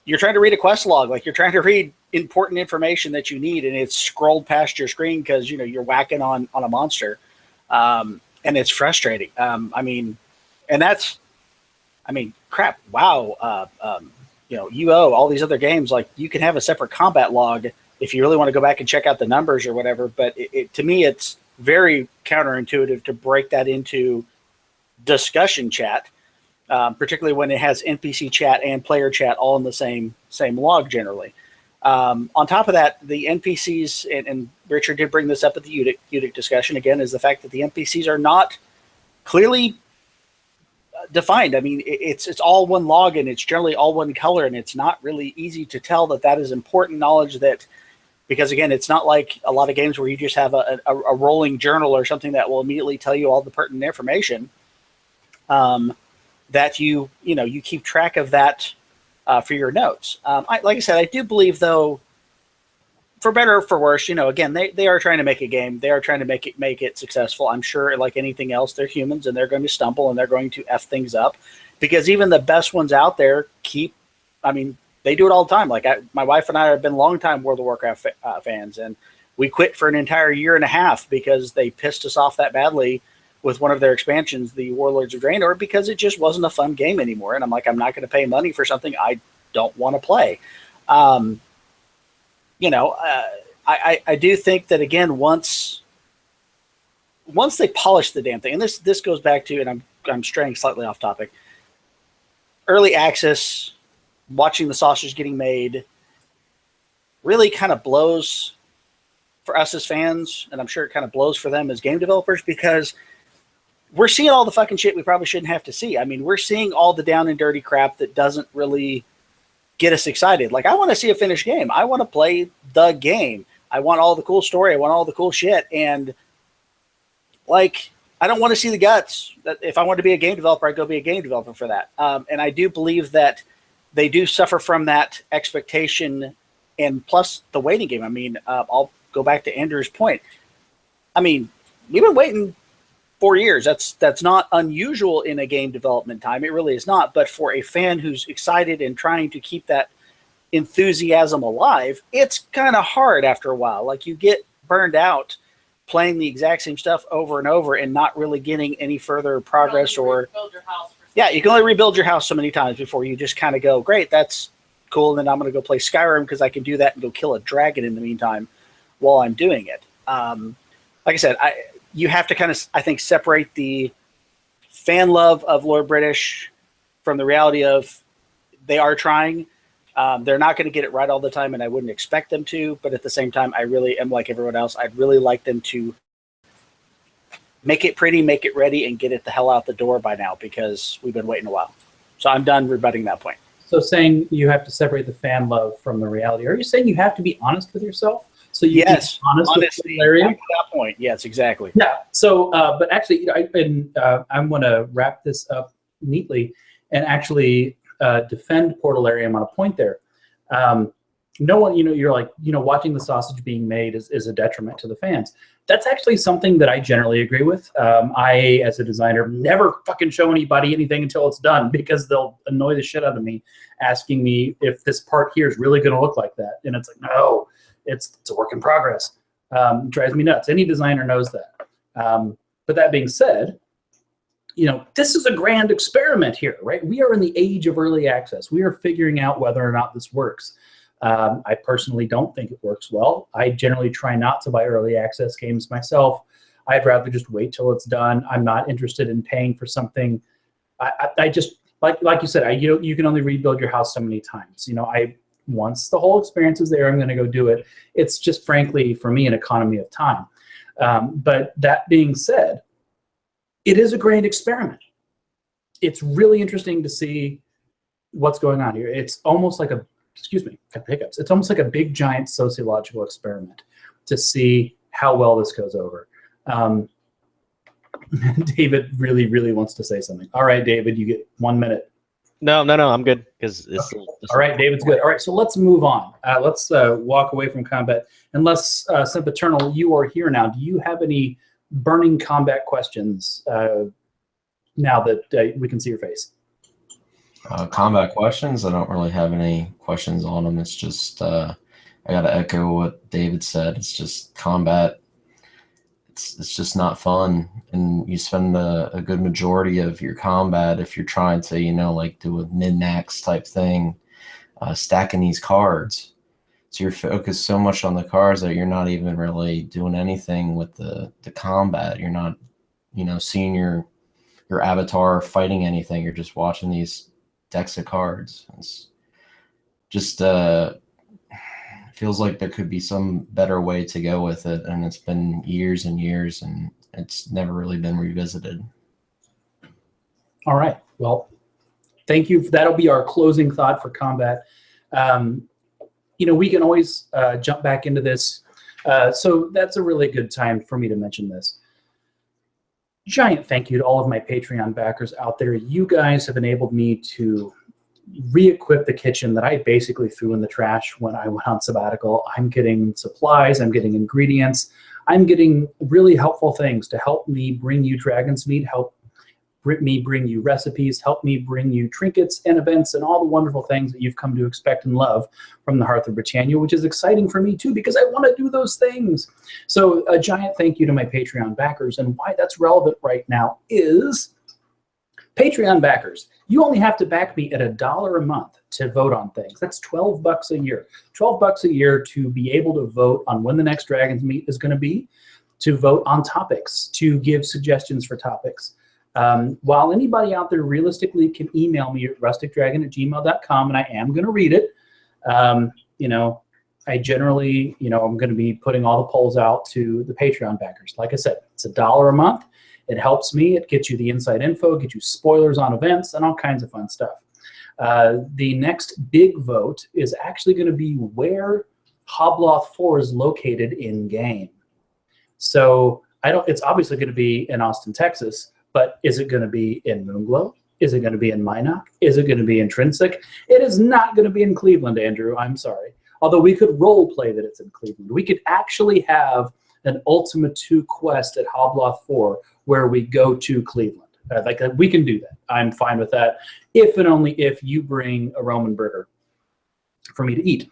a quest log, like you're trying to read important information that you need, and it's scrolled past your screen because you're whacking on a monster, and it's frustrating. Crap. Wow. UO, all these other games, like you can have a separate combat log if you really want to go back and check out the numbers or whatever. But to me, it's very counterintuitive to break that into discussion chat. Particularly when it has NPC chat and player chat all in the same log generally. On top of that, the NPCs, and Richard did bring this up at the Udic discussion again, is the fact that the NPCs are not clearly defined. I mean, it's all one log and it's generally all one color, and it's not really easy to tell that is important knowledge because again, it's not like a lot of games where you just have a rolling journal or something that will immediately tell you all the pertinent information. That you keep track of that for your notes. Like I said, I do believe, though, for better or for worse, again, they are trying to make a game. They are trying to make it successful. I'm sure, like anything else, they're humans and they're going to stumble and they're going to F things up, because even the best ones out there they do it all the time. Like my wife and I have been longtime World of Warcraft fans, and we quit for an entire year and a half because they pissed us off that badly with one of their expansions, the Warlords of Draenor, because it just wasn't a fun game anymore. And I'm like, I'm not going to pay money for something I don't want to play. I do think that, again, once they polish the damn thing, and this goes back to, and I'm straying slightly off topic, early access, watching the sausage getting made really kind of blows for us as fans, and I'm sure it kind of blows for them as game developers, because we're seeing all the fucking shit we probably shouldn't have to see. I mean, we're seeing all the down and dirty crap that doesn't really get us excited. Like, I want to see a finished game. I want to play the game. I want all the cool story. I want all the cool shit. And like, I don't want to see the guts. If I want to be a game developer, I'd go be a game developer for that. And I do believe that they do suffer from that expectation, and plus the waiting game. I mean, I'll go back to Andrew's point. I mean, we've been waiting 4 years. That's not unusual in a game development time. It really is not. But for a fan who's excited and trying to keep that enthusiasm alive, it's kind of hard after a while. Like, you get burned out playing the exact same stuff over and over and not really getting any further progress. Or yeah, you can only rebuild your house so many times before you just kind of go, great, that's cool, and then I'm going to go play Skyrim because I can do that and go kill a dragon in the meantime while I'm doing it. Like I said, you have to kind of, I think, separate the fan love of Lord British from the reality of they are trying. They're not going to get it right all the time, and I wouldn't expect them to. But at the same time, I really am like everyone else. I'd really like them to make it pretty, make it ready, and get it the hell out the door by now, because we've been waiting a while. So I'm done rebutting that point. So saying you have to separate the fan love from the reality. Are you saying you have to be honest with yourself? So you yes, be honest honesty, with at that point. Yes, exactly. Yeah. So, but actually, I'm going to wrap this up neatly and actually defend Portalarium on a point there. No one, you're like, watching the sausage being made is a detriment to the fans. That's actually something that I generally agree with. I, as a designer, never fucking show anybody anything until it's done, because they'll annoy the shit out of me asking me if this part here is really going to look like that. And it's like, no, it's a work in progress. It drives me nuts. Any designer knows that. But that being said, this is a grand experiment here, right? We are in the age of early access. We are figuring out whether or not this works. I personally don't think it works well. I generally try not to buy early access games myself. I'd rather just wait till it's done. I'm not interested in paying for something. I just, like you said, you can only rebuild your house so many times. Once the whole experience is there, I'm going to go do it. It's just, frankly, for me, an economy of time. But that being said, it is a great experiment. It's really interesting to see what's going on here. It's almost like it's almost like a big, giant sociological experiment to see how well this goes over. David really, really wants to say something. All right, David, you get 1 minute. No, I'm good. All right, David's good. All right, so let's move on. Let's walk away from combat. Unless, Sempiternal, you are here now. Do you have any burning combat questions now that we can see your face? Combat questions? I don't really have any questions on them. It's just, I got to echo what David said. It's just combat. It's just not fun, and you spend a good majority of your combat, if you're trying to do a min-max type thing, stacking these cards. So you're focused so much on the cards that you're not even really doing anything with the combat. You're not seeing your avatar fighting anything. You're just watching these decks of cards. It's just feels like there could be some better way to go with it, and it's been years and years, and it's never really been revisited. All right. Well, thank you. That'll be our closing thought for combat. We can always jump back into this. So that's a really good time for me to mention this. Giant thank you to all of my Patreon backers out there. You guys have enabled me to re-equip the kitchen that I basically threw in the trash when I went on sabbatical. I'm getting supplies, I'm getting ingredients, I'm getting really helpful things to help me bring you Dragonsmeet, help me bring you recipes, help me bring you trinkets and events and all the wonderful things that you've come to expect and love from the Hearth of Britannia, which is exciting for me too, because I want to do those things. So a giant thank you to my Patreon backers, and why that's relevant right now is Patreon backers. You only have to back me at $1 a month to vote on things. That's $12 a year. $12 a year to be able to vote on when the next Dragonsmeet is going to be, to vote on topics, to give suggestions for topics. While anybody out there realistically can email me at rusticdragon@gmail.com, and I am going to read it, I generally, I'm going to be putting all the polls out to the Patreon backers. Like I said, it's $1 a month. It helps me. It gets you the inside info, gets you spoilers on events, and all kinds of fun stuff. The next big vote is actually going to be where Hobloth 4 is located in game. So it's obviously going to be in Austin, Texas, but is it going to be in Moonglow? Is it going to be in Minot? Is it going to be Intrinsic? It is not going to be in Cleveland, Andrew. I'm sorry. Although we could role play that it's in Cleveland. We could actually have an Ultima 2 quest at Hobloth 4 where we go to Cleveland. We can do that. I'm fine with that, if and only if you bring a Roman burger for me to eat.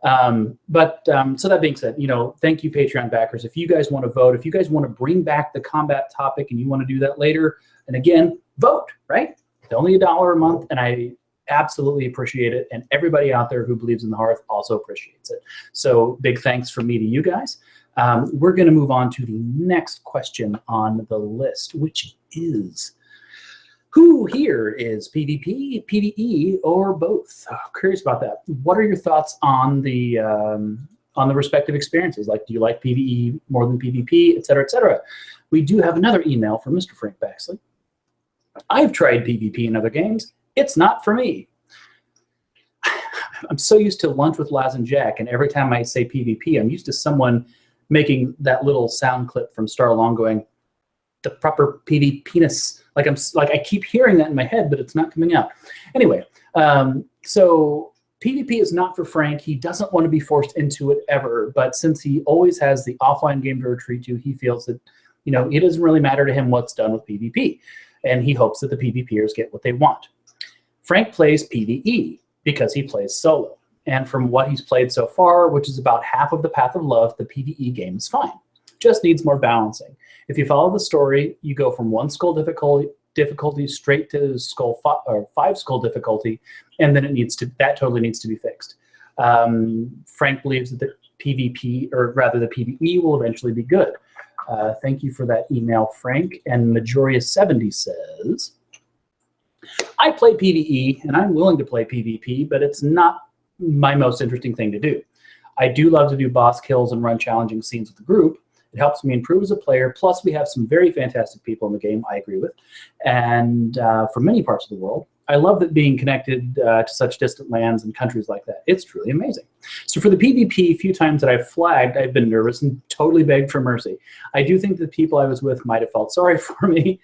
So that being said, thank you, Patreon backers. If you guys want to vote, if you guys want to bring back the combat topic and you want to do that later, and again, vote, right? It's only $1 a month, and I absolutely appreciate it. And everybody out there who believes in the Hearth also appreciates it. So big thanks from me to you guys. We're going to move on to the next question on the list, which is, who here is PvP, PvE, or both? Oh, curious about that. What are your thoughts on the respective experiences? Like, do you like PvE more than PvP, et cetera, et cetera? We do have another email from Mr. Frank Baxley. I've tried PvP in other games. It's not for me. I'm so used to Lunch with Laz and Jack, and every time I say PvP, I'm used to someone making that little sound clip from Starlong going, the proper PV penis. I keep hearing that in my head, but it's not coming out. Anyway, so PvP is not for Frank. He doesn't want to be forced into it ever, but since he always has the offline game to retreat to, he feels that, it doesn't really matter to him what's done with PvP, and he hopes that the PvPers get what they want. Frank plays PvE because he plays solo, and from what he's played so far, which is about half of the Path of Love, the PvE game is fine. Just needs more balancing. If you follow the story, you go from 1 skull difficulty straight to skull 5 skull difficulty, and then that totally needs to be fixed. Frank believes that the PvP, or rather the PvE, will eventually be good. Thank you for that email, Frank. And Majoria70 says, I play PvE, and I'm willing to play PvP, but it's not my most interesting thing to do. I do love to do boss kills and run challenging scenes with the group. It helps me improve as a player. Plus, we have some very fantastic people in the game, I agree with, and from many parts of the world. I love that being connected to such distant lands and countries like that. It's truly amazing. So for the PvP, a few times that I've flagged, I've been nervous and totally begged for mercy. I do think the people I was with might have felt sorry for me,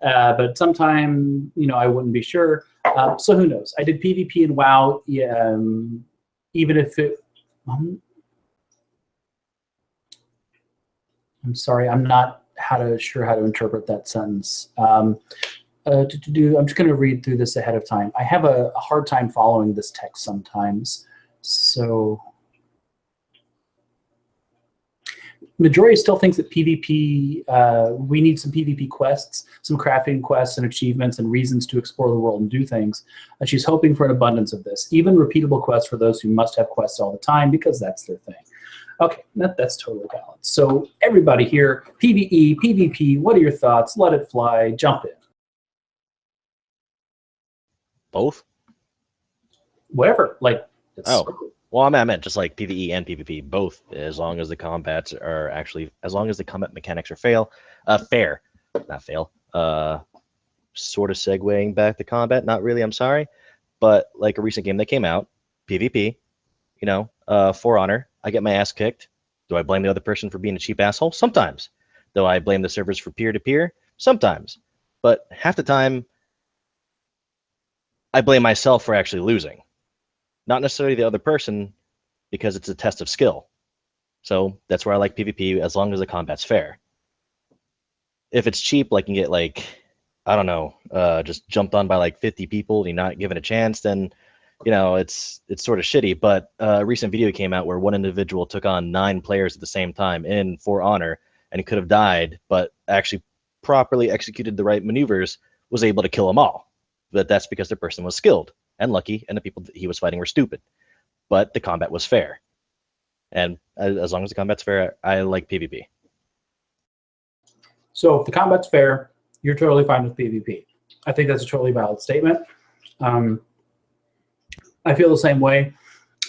but sometime, I wouldn't be sure. So who knows? I did PvP in WoW, even if it... I'm sorry, I'm not sure how to interpret that sentence. I'm just going to read through this ahead of time. I have a hard time following this text sometimes. So majority still thinks that PvP, we need some PvP quests, some crafting quests and achievements and reasons to explore the world and do things. And she's hoping for an abundance of this, even repeatable quests for those who must have quests all the time because that's their thing. Okay, that's totally valid. So everybody here, PvE, PvP, what are your thoughts? Let it fly, jump in. Both? Whatever, Well, I meant just like PvE and PvP, both, as long as the combats are as long as the combat mechanics are fair, not fail. Sort of segueing back to combat, not really, I'm sorry, but like a recent game that came out, PvP, For Honor, I get my ass kicked. Do I blame the other person for being a cheap asshole? Sometimes. Do I blame the servers for peer-to-peer? Sometimes. But half the time, I blame myself for actually losing. Not necessarily the other person, because it's a test of skill. So that's where I like PvP, as long as the combat's fair. If it's cheap, like you get just jumped on by 50 people and you're not given a chance, then it's sort of shitty. But a recent video came out where one individual took on 9 players at the same time in For Honor, and he could have died, but actually properly executed the right maneuvers, was able to kill them all. But that's because the person was skilled and lucky, and the people that he was fighting were stupid. But the combat was fair. And as long as the combat's fair, I like PvP. So if the combat's fair, you're totally fine with PvP. I think that's a totally valid statement. I feel the same way.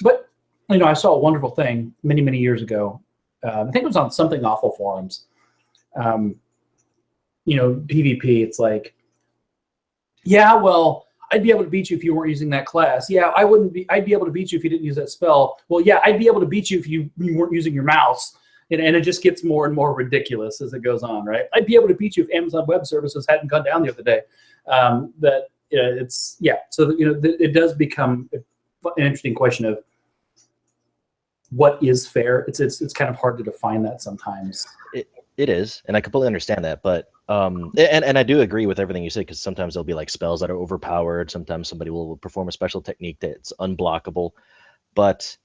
But I saw a wonderful thing many, many years ago. I think it was on Something Awful forums. PvP, it's like, yeah, well, I'd be able to beat you if you weren't using that class. Yeah, I'd be able to beat you if you didn't use that spell. Well, yeah, I'd be able to beat you if you weren't using your mouse. And it just gets more and more ridiculous as it goes on, right? I'd be able to beat you if Amazon Web Services hadn't gone down the other day. It does become an interesting question of what is fair. It's kind of hard to define that sometimes. It is, and I completely understand that, but and I do agree with everything you said, because sometimes there'll be like spells that are overpowered. Sometimes somebody will perform a special technique that's unblockable. But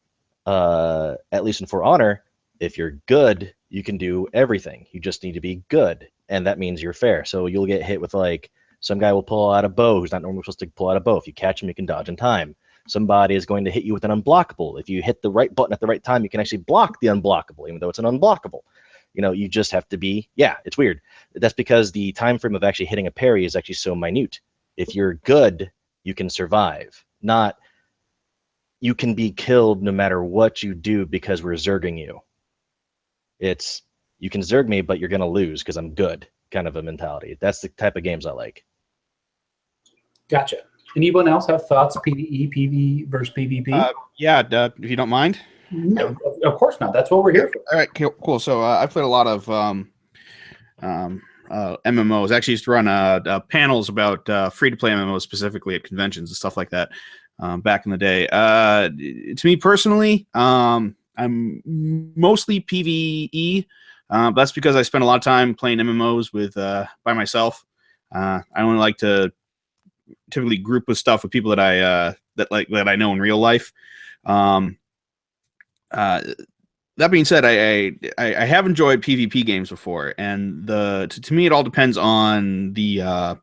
at least in For Honor, if you're good, you can do everything. You just need to be good, and that means you're fair. So you'll get hit with like some guy will pull out a bow who's not normally supposed to pull out a bow. If you catch him, you can dodge in time. Somebody is going to hit you with an unblockable. If you hit the right button at the right time, you can actually block the unblockable, even though it's an unblockable. You just have to be, it's weird. That's because the time frame of actually hitting a parry is actually so minute. If you're good, you can survive. Not, you can be killed no matter what you do because we're zerging you. It's, you can zerg me, but you're going to lose because I'm good, kind of a mentality. That's the type of games I like. Gotcha. Anyone else have thoughts? PvE, PvE versus PvP? If you don't mind. No, of course not. That's what we're here for. All right, cool. So I've played a lot of MMOs. Actually, used to run panels about free-to-play MMOs, specifically at conventions and stuff like that back in the day. To me personally, I'm mostly PvE. That's because I spend a lot of time playing MMOs with by myself. I only like to typically group with stuff with people that I know in real life. That being said, I have enjoyed PvP games before, and to me it all depends on the how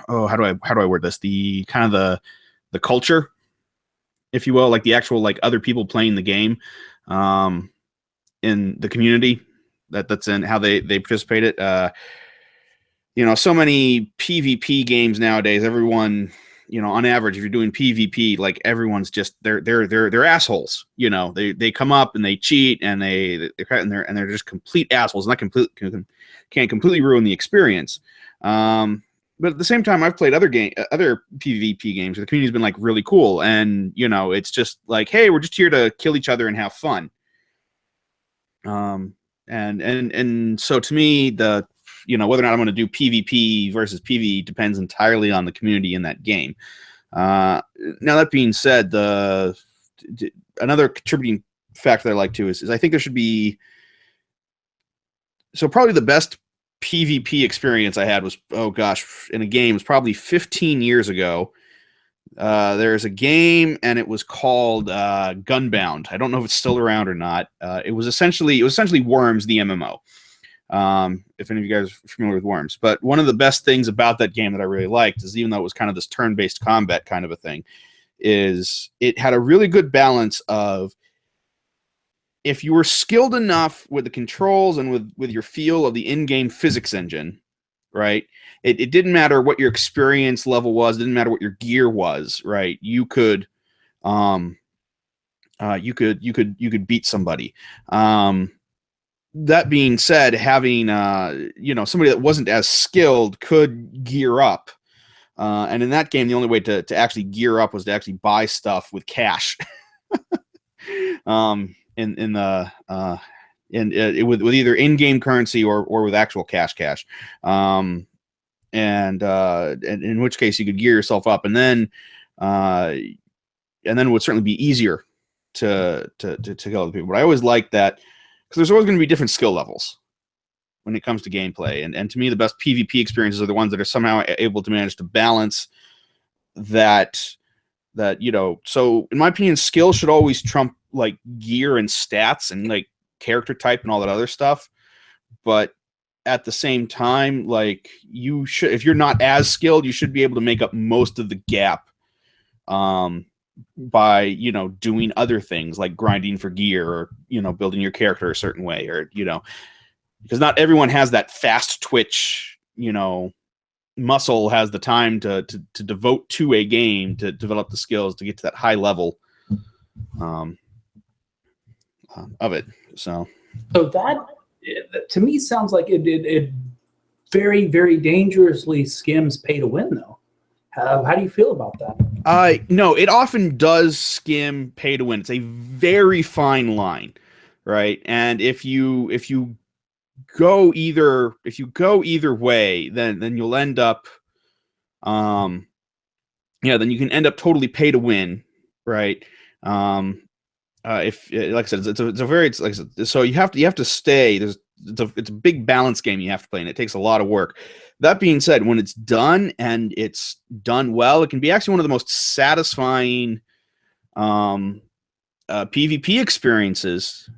do I word this? The kind of the culture, if you will, like the actual like other people playing the game, in the community that's in how they participate it. So many PvP games nowadays, everyone, on average, if you're doing PvP, like everyone's just they're assholes. They come up and they cheat and they're just complete assholes, and that can completely ruin the experience. But at the same time, I've played other PvP games where the community's been like really cool, and it's just like, hey, we're just here to kill each other and have fun. And so to me, whether or not I'm going to do PvP versus PvE depends entirely on the community in that game. Now, that being said, another contributing factor that I like too is I think there should be. So probably the best PvP experience I had was, in a game, was probably 15 years ago. There's a game, and it was called Gunbound. I don't know if it's still around or not. It was essentially Worms, the MMO. If any of you guys are familiar with Worms. But one of the best things about that game that I really liked is, even though it was kind of this turn-based combat kind of a thing, is it had a really good balance of, if you were skilled enough with the controls and with your feel of the in-game physics engine, right? It didn't matter what your experience level was, it didn't matter what your gear was, right? You could beat somebody. That being said, having somebody that wasn't as skilled could gear up, and in that game, the only way to actually gear up was to actually buy stuff with cash. With either in-game currency or with actual cash. And in which case you could gear yourself up, and then it would certainly be easier to kill other people. But I always liked that, because there's always going to be different skill levels when it comes to gameplay. And to me, the best PvP experiences are the ones that are somehow able to manage to balance that. So in my opinion, skill should always trump like gear and stats and like character type and all that other stuff. But at the same time, like, you should, if you're not as skilled, you should be able to make up most of the gap by doing other things like grinding for gear, or building your character a certain way, or because not everyone has that fast twitch muscle has the time to devote to a game to develop the skills to get to that high level of it. So that to me sounds like it very, very dangerously skims pay to win, though. How do you feel about that? No, it often does skim pay to win. It's a very fine line, right? And if you go either way, then you'll end up then you can end up totally pay to win, right? If like I said, it's like I said, so you have to stay. It's a big balance game you have to play, and it takes a lot of work. That being said, when it's done and it's done well, it can be actually one of the most satisfying PvP experiences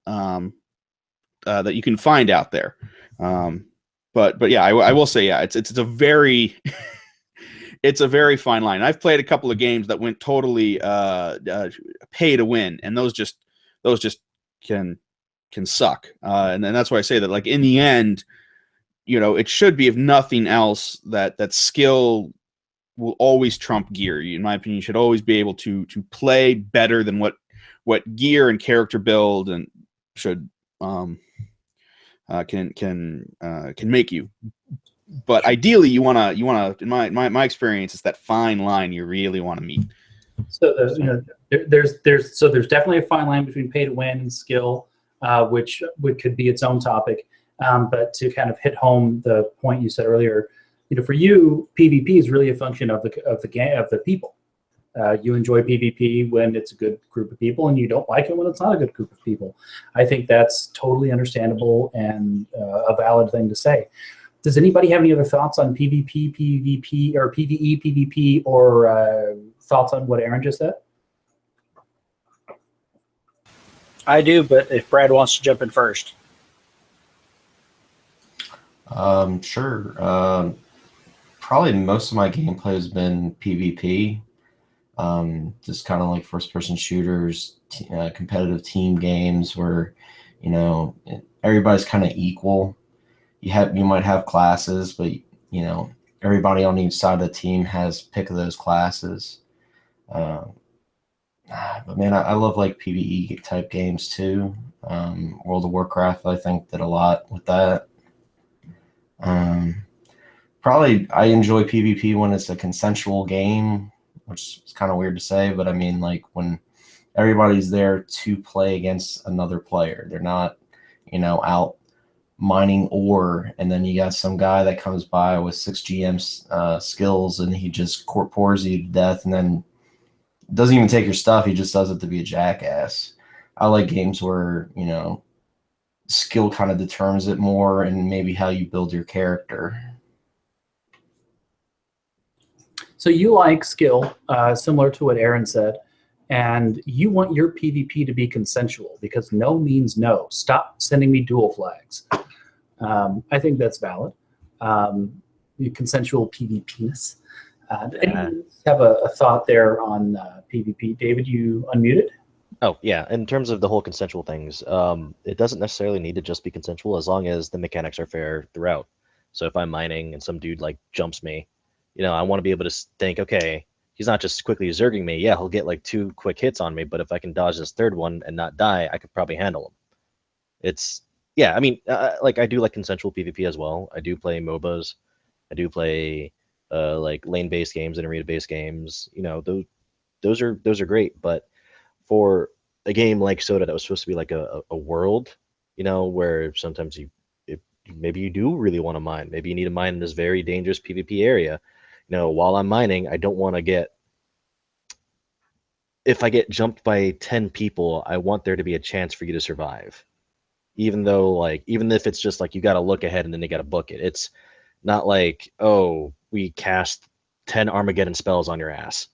that you can find out there. But yeah, I will say, yeah, it's a very it's a very fine line. I've played a couple of games that went totally pay to win, and those just can suck. And that's why I say that, like, in the end, it should be, if nothing else, that skill will always trump gear. In my opinion, you should always be able to play better than what gear and character build and should can make you. But ideally, you wanna in my experience, it's that fine line you really want to meet. So there's definitely a fine line between pay to win and skill, which could be its own topic. But to kind of hit home the point you said earlier, for you, PvP is really a function of the people. You enjoy PvP when it's a good group of people, and you don't like it when it's not a good group of people. I think that's totally understandable and a valid thing to say. Does anybody have any other thoughts on PvP, PvP, or PvE, PvP, or thoughts on what Aaron just said? I do, but if Brad wants to jump in first. Sure. Probably most of my gameplay has been PvP. Just kind of like first-person shooters, competitive team games where, everybody's kind of equal. You might have classes, but everybody on each side of the team has pick of those classes. But man, I love like PvE type games too. World of Warcraft, I think, did a lot with that. Probably I enjoy PvP when it's a consensual game, which is kind of weird to say, but I mean, like, when everybody's there to play against another player. They're not, out mining ore, and then you got some guy that comes by with 6 GM skills, and he just pours you to death, and then doesn't even take your stuff. He just does it to be a jackass. I like games where, skill kind of determines it more, and maybe how you build your character. So you like skill, similar to what Aaron said, and you want your PvP to be consensual, because no means no. Stop sending me dual flags. I think that's valid. Consensual PvP-ness. Anyone have a thought there on PvP? David, you unmuted? Oh, yeah. In terms of the whole consensual things, it doesn't necessarily need to just be consensual as long as the mechanics are fair throughout. So if I'm mining and some dude like jumps me, I want to be able to think, okay, he's not just quickly zerging me. Yeah, he'll get like 2 quick hits on me, but if I can dodge this third one and not die, I could probably handle him. I mean, like, I do like consensual PvP as well. I do play MOBAs. I do play like lane-based games and arena-based games. Those are great. But for a game like Soda that was supposed to be like a world, where sometimes maybe you do really want to mine. Maybe you need to mine in this very dangerous PvP area. While I'm mining, I don't want to if I get jumped by 10 people, I want there to be a chance for you to survive. Even if it's just like you got to look ahead and then they got to book it. It's not like, oh, we cast 10 Armageddon spells on your ass.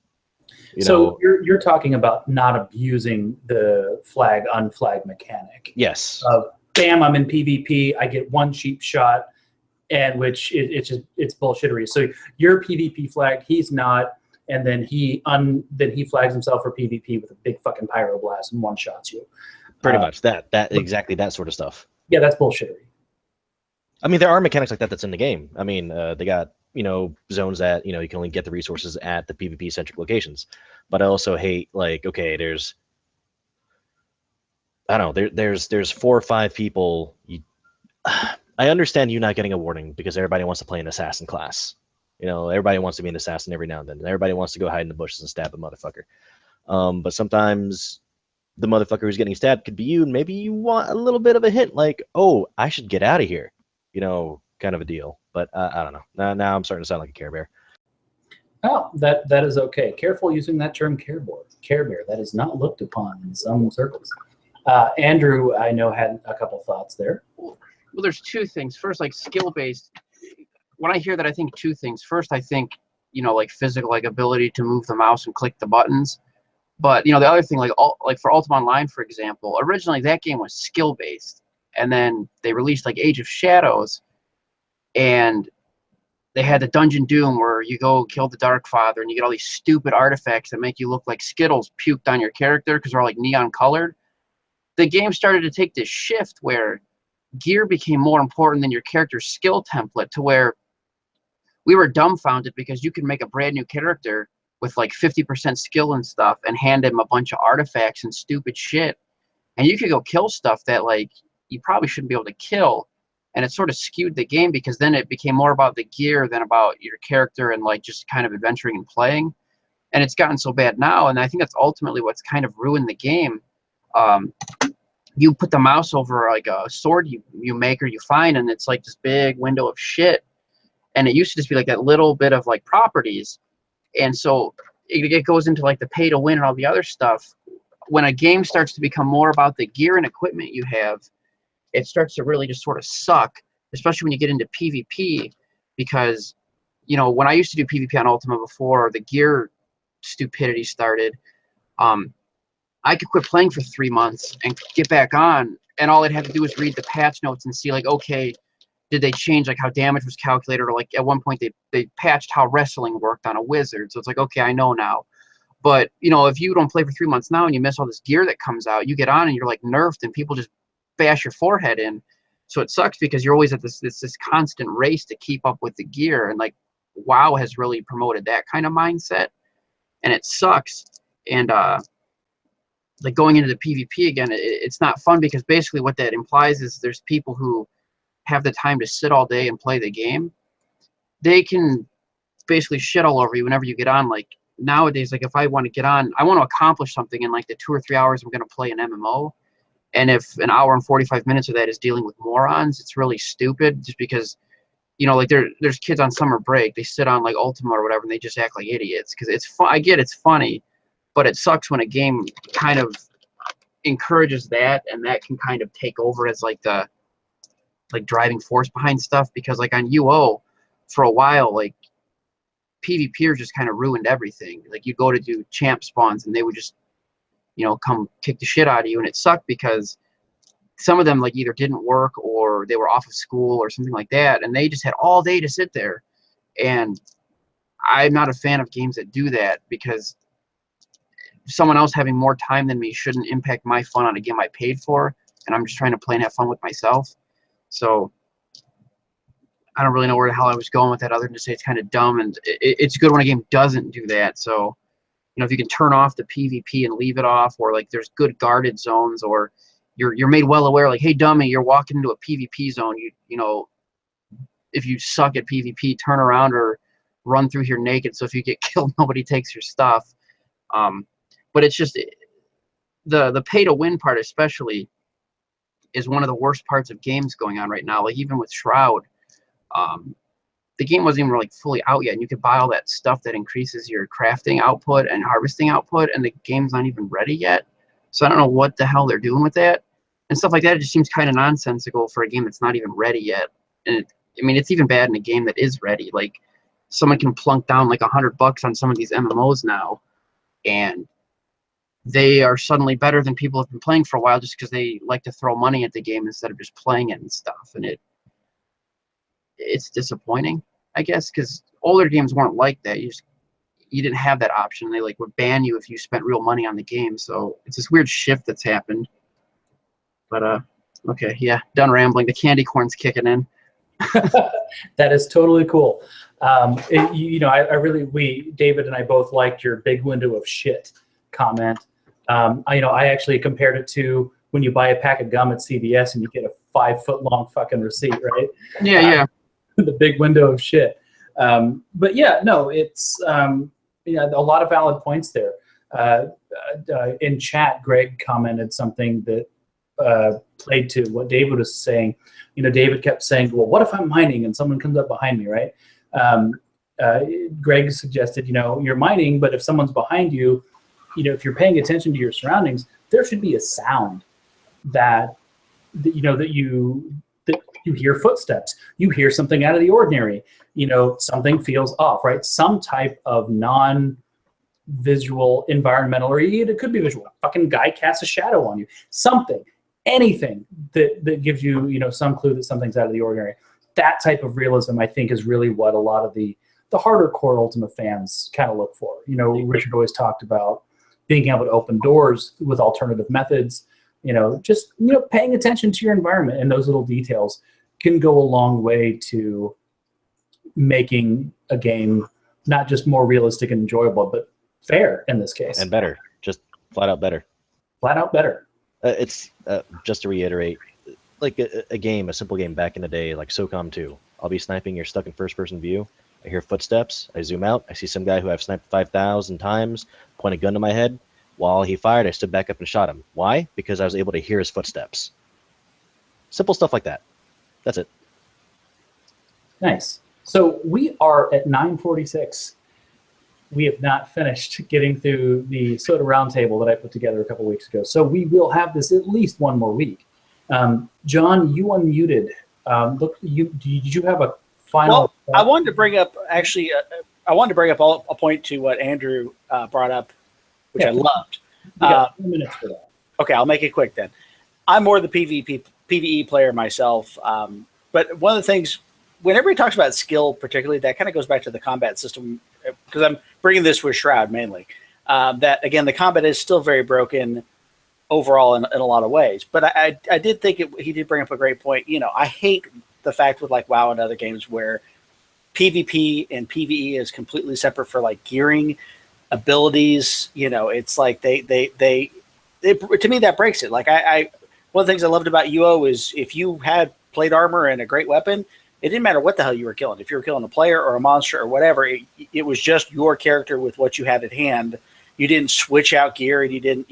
So you're talking about not abusing the flag unflag mechanic. Yes. Bam, I'm in PvP. I get 1 cheap shot, and it's bullshittery. So your PvP flag, he's not, and then he flags himself for PvP with a big fucking pyroblast and one-shots you. Pretty much exactly that sort of stuff. Yeah, that's bullshittery. I mean, there are mechanics like that that's in the game. I mean, they got zones that you can only get the resources at the PvP centric locations. But I also hate, like, okay, there's, I don't know, there's 4 or 5 people. I understand you not getting a warning because everybody wants to play an assassin class. Everybody wants to be an assassin every now and then. And everybody wants to go hide in the bushes and stab a motherfucker. But sometimes the motherfucker who's getting stabbed could be you, and maybe you want a little bit of a hint, like, oh, I should get out of here, kind of a deal. But I don't know. Now I'm starting to sound like a Care Bear. Oh, that is okay. Careful using that term, Care Bear. That is not looked upon in some circles. Andrew, I know, had a couple thoughts there. Well, there's 2 things. First, like skill-based. When I hear that, I think 2 things. First, I think, like physical, like ability to move the mouse and click the buttons. But, the other thing, like for Ultima Online, for example, originally that game was skill-based. And then they released like Age of Shadows, and they had the Dungeon Doom where you go kill the Dark Father and you get all these stupid artifacts that make you look like Skittles puked on your character because they're all like neon colored. The game started to take this shift where gear became more important than your character's skill template, to where we were dumbfounded because you could make a brand new character with like 50% skill and stuff and hand him a bunch of artifacts and stupid shit. And you could go kill stuff that like you probably shouldn't be able to kill. And it sort of skewed the game because then it became more about the gear than about your character and like just kind of adventuring and playing. And it's gotten so bad now, and I think that's ultimately what's kind of ruined the game. You put the mouse over like a sword you make or you find, and it's like this big window of shit. And it used to just be like that little bit of like properties. And so it goes into like the pay to win and all the other stuff. When a game starts to become more about the gear and equipment you have, it starts to really just sort of suck, especially when you get into PvP, because, when I used to do PvP on Ultima before the gear stupidity started, I could quit playing for 3 months and get back on, and all I'd have to do was read the patch notes and see like, okay, did they change like how damage was calculated, or like at one point they patched how wrestling worked on a wizard. So it's like, okay, I know now. But, if you don't play for 3 months now and you miss all this gear that comes out, you get on and you're like nerfed and people just bash your forehead in. So it sucks because you're always at this constant race to keep up with the gear. And like WoW has really promoted that kind of mindset, and it sucks. And like going into the PvP again, it's not fun because basically what that implies is there's people who have the time to sit all day and play the game. They can basically shit all over you whenever you get on. Like nowadays, like if I want to get on, I want to accomplish something in like the 2 or 3 hours I'm going to play an MMO. And if an hour and 45 minutes of that is dealing with morons, it's really stupid, just because, like there's kids on summer break, they sit on like Ultima or whatever and they just act like idiots because it's fun. I get it's funny, but it sucks when a game kind of encourages that, and that can kind of take over as like the driving force behind stuff. Because like on UO for a while, like PvPers just kind of ruined everything. Like you go to do champ spawns and they would just come kick the shit out of you, and it sucked because some of them like either didn't work or they were off of school or something like that, and they just had all day to sit there. And I'm not a fan of games that do that, because someone else having more time than me shouldn't impact my fun on a game I paid for, and I'm just trying to play and have fun with myself. So I don't really know where the hell I was going with that other than to say it's kind of dumb, and it's good when a game doesn't do that. So if you can turn off the PvP and leave it off, or like there's good guarded zones, or you're made well aware, like, hey dummy, you're walking into a PvP zone, if you suck at PvP, turn around or run through here naked, so if you get killed nobody takes your stuff. But it's just the pay to win part especially is one of the worst parts of games going on right now. Like even with Shroud, the game wasn't even really fully out yet, and you could buy all that stuff that increases your crafting output and harvesting output, and the game's not even ready yet. So I don't know what the hell they're doing with that and stuff like that. It just seems kind of nonsensical for a game that's not even ready yet. And it's even bad in a game that is ready. Like someone can plunk down like $100 on some of these MMOs now, and they are suddenly better than people have been playing for a while just because they like to throw money at the game instead of just playing it and stuff. And it's disappointing, I guess, because older games weren't like that. You didn't have that option. They like would ban you if you spent real money on the game. So it's this weird shift that's happened. But okay, yeah, done rambling. The candy corn's kicking in. That is totally cool. I really, David and I both liked your big window of shit comment. I actually compared it to when you buy a pack of gum at CVS and you get a 5-foot-long fucking receipt, right? Yeah. The big window of shit. But yeah, no, it's a lot of valid points there. In chat, Greg commented something that played to what David was saying. David kept saying, well, what if I'm mining and someone comes up behind me, right? Greg suggested, you're mining, but if someone's behind you, if you're paying attention to your surroundings, there should be a sound that you hear footsteps, you hear something out of the ordinary, something feels off, right? Some type of non-visual environmental, or it could be visual. Fucking guy casts a shadow on you, something, anything that gives you, some clue that something's out of the ordinary. That type of realism, I think, is really what a lot of the harder core Ultima fans kind of look for. Richard always talked about being able to open doors with alternative methods. Just paying attention to your environment, and those little details can go a long way to making a game not just more realistic and enjoyable, but fair in this case. And better, just flat out better. Flat out better. It's just to reiterate, like a simple game back in the day, like SOCOM 2. I'll be sniping, you're stuck in first-person view. I hear footsteps, I zoom out, I see some guy who I've sniped 5,000 times, point a gun to my head. While he fired, I stood back up and shot him. Why? Because I was able to hear his footsteps. Simple stuff like that. That's it. Nice. So we are at 9:46. We have not finished getting through the Soda Roundtable that I put together a couple weeks ago. So we will have this at least one more week. John, you unmuted. Did you have a final? Well, I wanted to bring up a point to what Andrew brought up, which I loved. You got 2 minutes for that. Okay, I'll make it quick then. I'm more the PvE player myself, but one of the things, when everybody talks about skill particularly, that kind of goes back to the combat system, because I'm bringing this with Shroud mainly. That, again, the combat is still very broken overall in a lot of ways. But I did think he did bring up a great point. I hate the fact with like WoW and other games where PvP and PvE is completely separate for like gearing, abilities. It's like they to me that breaks it. Like one of the things I loved about UO is if you had plate armor and a great weapon, it didn't matter what the hell you were killing. If you were killing a player or a monster or whatever, it was just your character with what you had at hand. You didn't switch out gear, and you didn't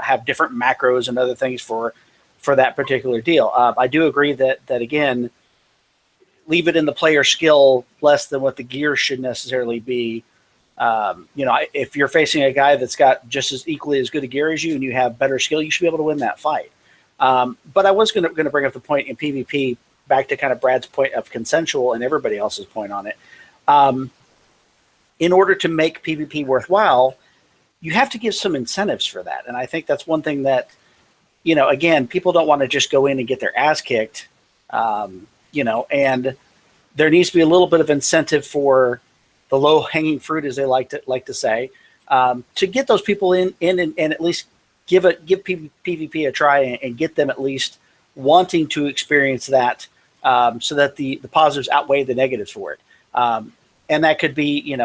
have different macros and other things for that particular deal. I do agree that again, leave it in the player skill less than what the gear should necessarily be. If you're facing a guy that's got just as equally as good a gear as you and you have better skill, you should be able to win that fight. But I was going to bring up the point in PvP, back to kind of Brad's point of consensual and everybody else's point on it. In order to make PvP worthwhile, you have to give some incentives for that. And I think that's one thing that, again, people don't want to just go in and get their ass kicked, and there needs to be a little bit of incentive for the low-hanging fruit, as they like to say, to get those people in and at least give PvP a try and get them at least wanting to experience that, so that the positives outweigh the negatives for it. And that could be,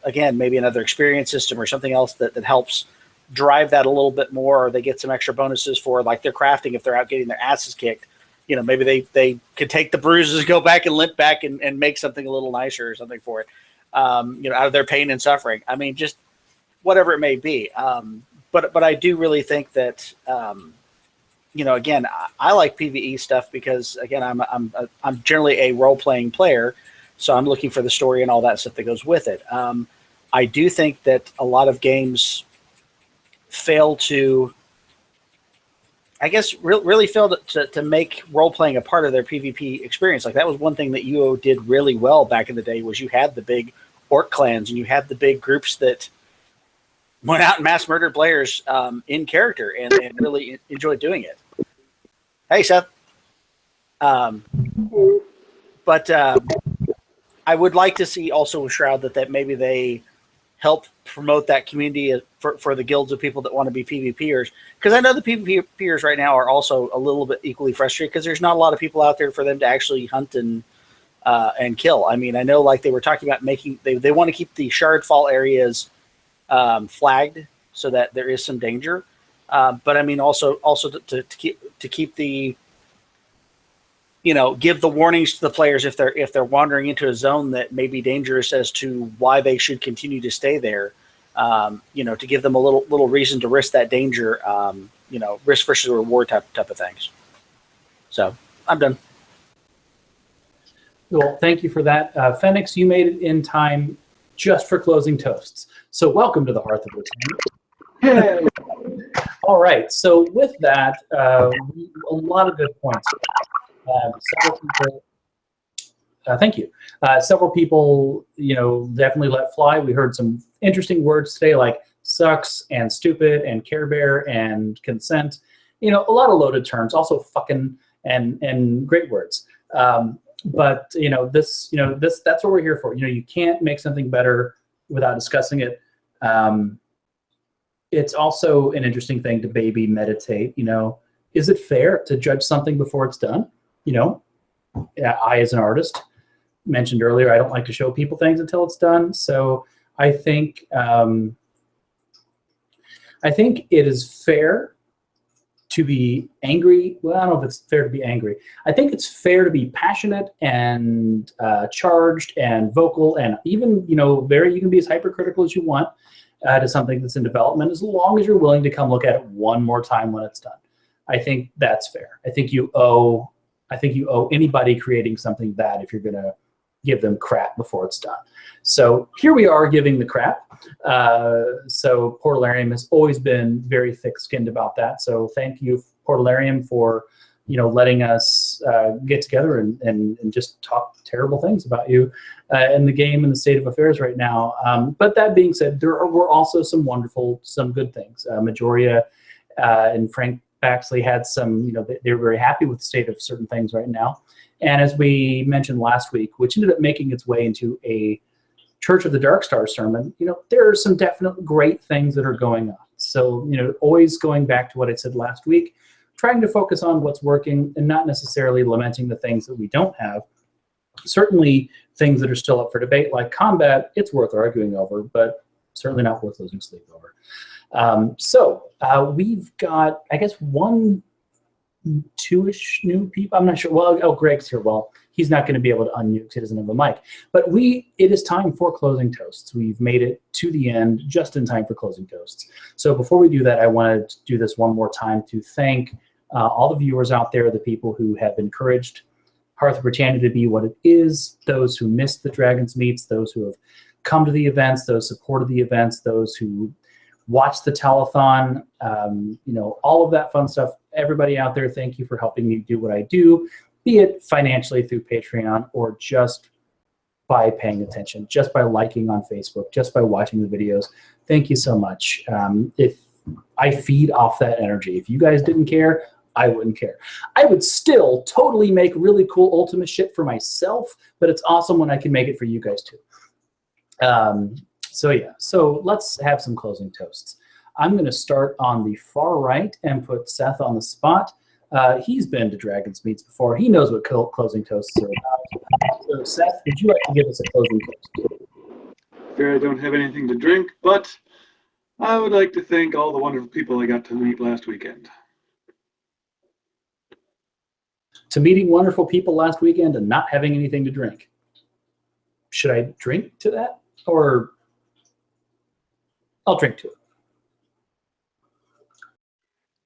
again, maybe another experience system or something else that helps drive that a little bit more, or they get some extra bonuses for like their crafting if they're out getting their asses kicked. Maybe they could take the bruises, go back and limp back and make something a little nicer or something for it, out of their pain and suffering. I mean, just whatever it may be. But I do really think that, again, I like PvE stuff because, again, I'm generally a role-playing player, so I'm looking for the story and all that stuff that goes with it. I do think that a lot of games fail to, I guess, really fail to make role-playing a part of their PvP experience. Like, that was one thing that UO did really well back in the day, was you had the big orc clans and you had the big groups that went out and mass murdered players in character and really enjoyed doing it. Hey, Seth. But I would like to see also with Shroud that maybe they help promote that community for the guilds of people that want to be PvPers. Because I know the PvPers right now are also a little bit equally frustrated because there's not a lot of people out there for them to actually hunt and and kill. I mean, I know like they were talking about making they want to keep the Shardfall areas flagged so that there is some danger. But I mean, also to keep the, you know, give the warnings to the players if they're wandering into a zone that may be dangerous as to why they should continue to stay there. You know, to give them a little reason to risk that danger. You know, risk versus reward type of things. So I'm done. Well, thank you for that. Phoenix, you made it in time just for closing toasts. So welcome to the Hearth of Britannia. All right. So with that, a lot of good points. Several people, thank you. Several people, you know, definitely let fly. We heard some interesting words today, like sucks and stupid and Care Bear and consent. You know, a lot of loaded terms. Also, fucking and great words. But you know, that's what we're here for. You know, you can't make something better without discussing it. It's also an interesting thing to baby meditate. You know, is it fair to judge something before it's done? You know, I as an artist mentioned earlier, I don't like to show people things until it's done. So I think it is fair to be angry. Well, I don't know if it's fair to be angry. I think it's fair to be passionate and charged and vocal, and even, you know, you can be as hypercritical as you want to something that's in development, as long as you're willing to come look at it one more time when it's done. I think that's fair. I think you owe anybody creating something that if you're going to give them crap before it's done. So here we are giving the crap. So Portalarium has always been very thick-skinned about that. So thank you, Portalarium, for, you know, letting us get together and just talk terrible things about you in the game and the state of affairs right now. But that being said, there were also some good things. Majoria and Frank Baxley had some, you know, they were very happy with the state of certain things right now. And as we mentioned last week, which ended up making its way into a Church of the Dark Star sermon, you know, there are some definite great things that are going on. So, you know, always going back to what I said last week, trying to focus on what's working and not necessarily lamenting the things that we don't have. Certainly things that are still up for debate, like combat, it's worth arguing over, but certainly not worth losing sleep over. So we've got, I guess, two-ish new people. I'm not sure. Well, Greg's here. Well, he's not going to be able to unmute because he doesn't have a mic. But it is time for closing toasts. We've made it to the end just in time for closing toasts. So before we do that, I wanted to do this one more time to thank all the viewers out there, the people who have encouraged Hearth of Britannia to be what it is, those who missed the Dragons Meets, those who have come to the events, those supported the events, those who watched the telethon, you know, all of that fun stuff. Everybody out there, thank you for helping me do what I do, be it financially through Patreon or just by paying attention, just by liking on Facebook, just by watching the videos. Thank you so much. If I feed off that energy, if you guys didn't care, I wouldn't care. I would still totally make really cool Ultima shit for myself, but it's awesome when I can make it for you guys too. So yeah, so let's have some closing toasts. I'm going to start on the far right and put Seth on the spot. He's been to Dragonsmeet before. He knows what closing toasts are about. So Seth, would you like to give us a closing toast? Fear I don't have anything to drink, but I would like to thank all the wonderful people I got to meet last weekend. To meeting wonderful people last weekend and not having anything to drink. Should I drink to that? Or I'll drink to it.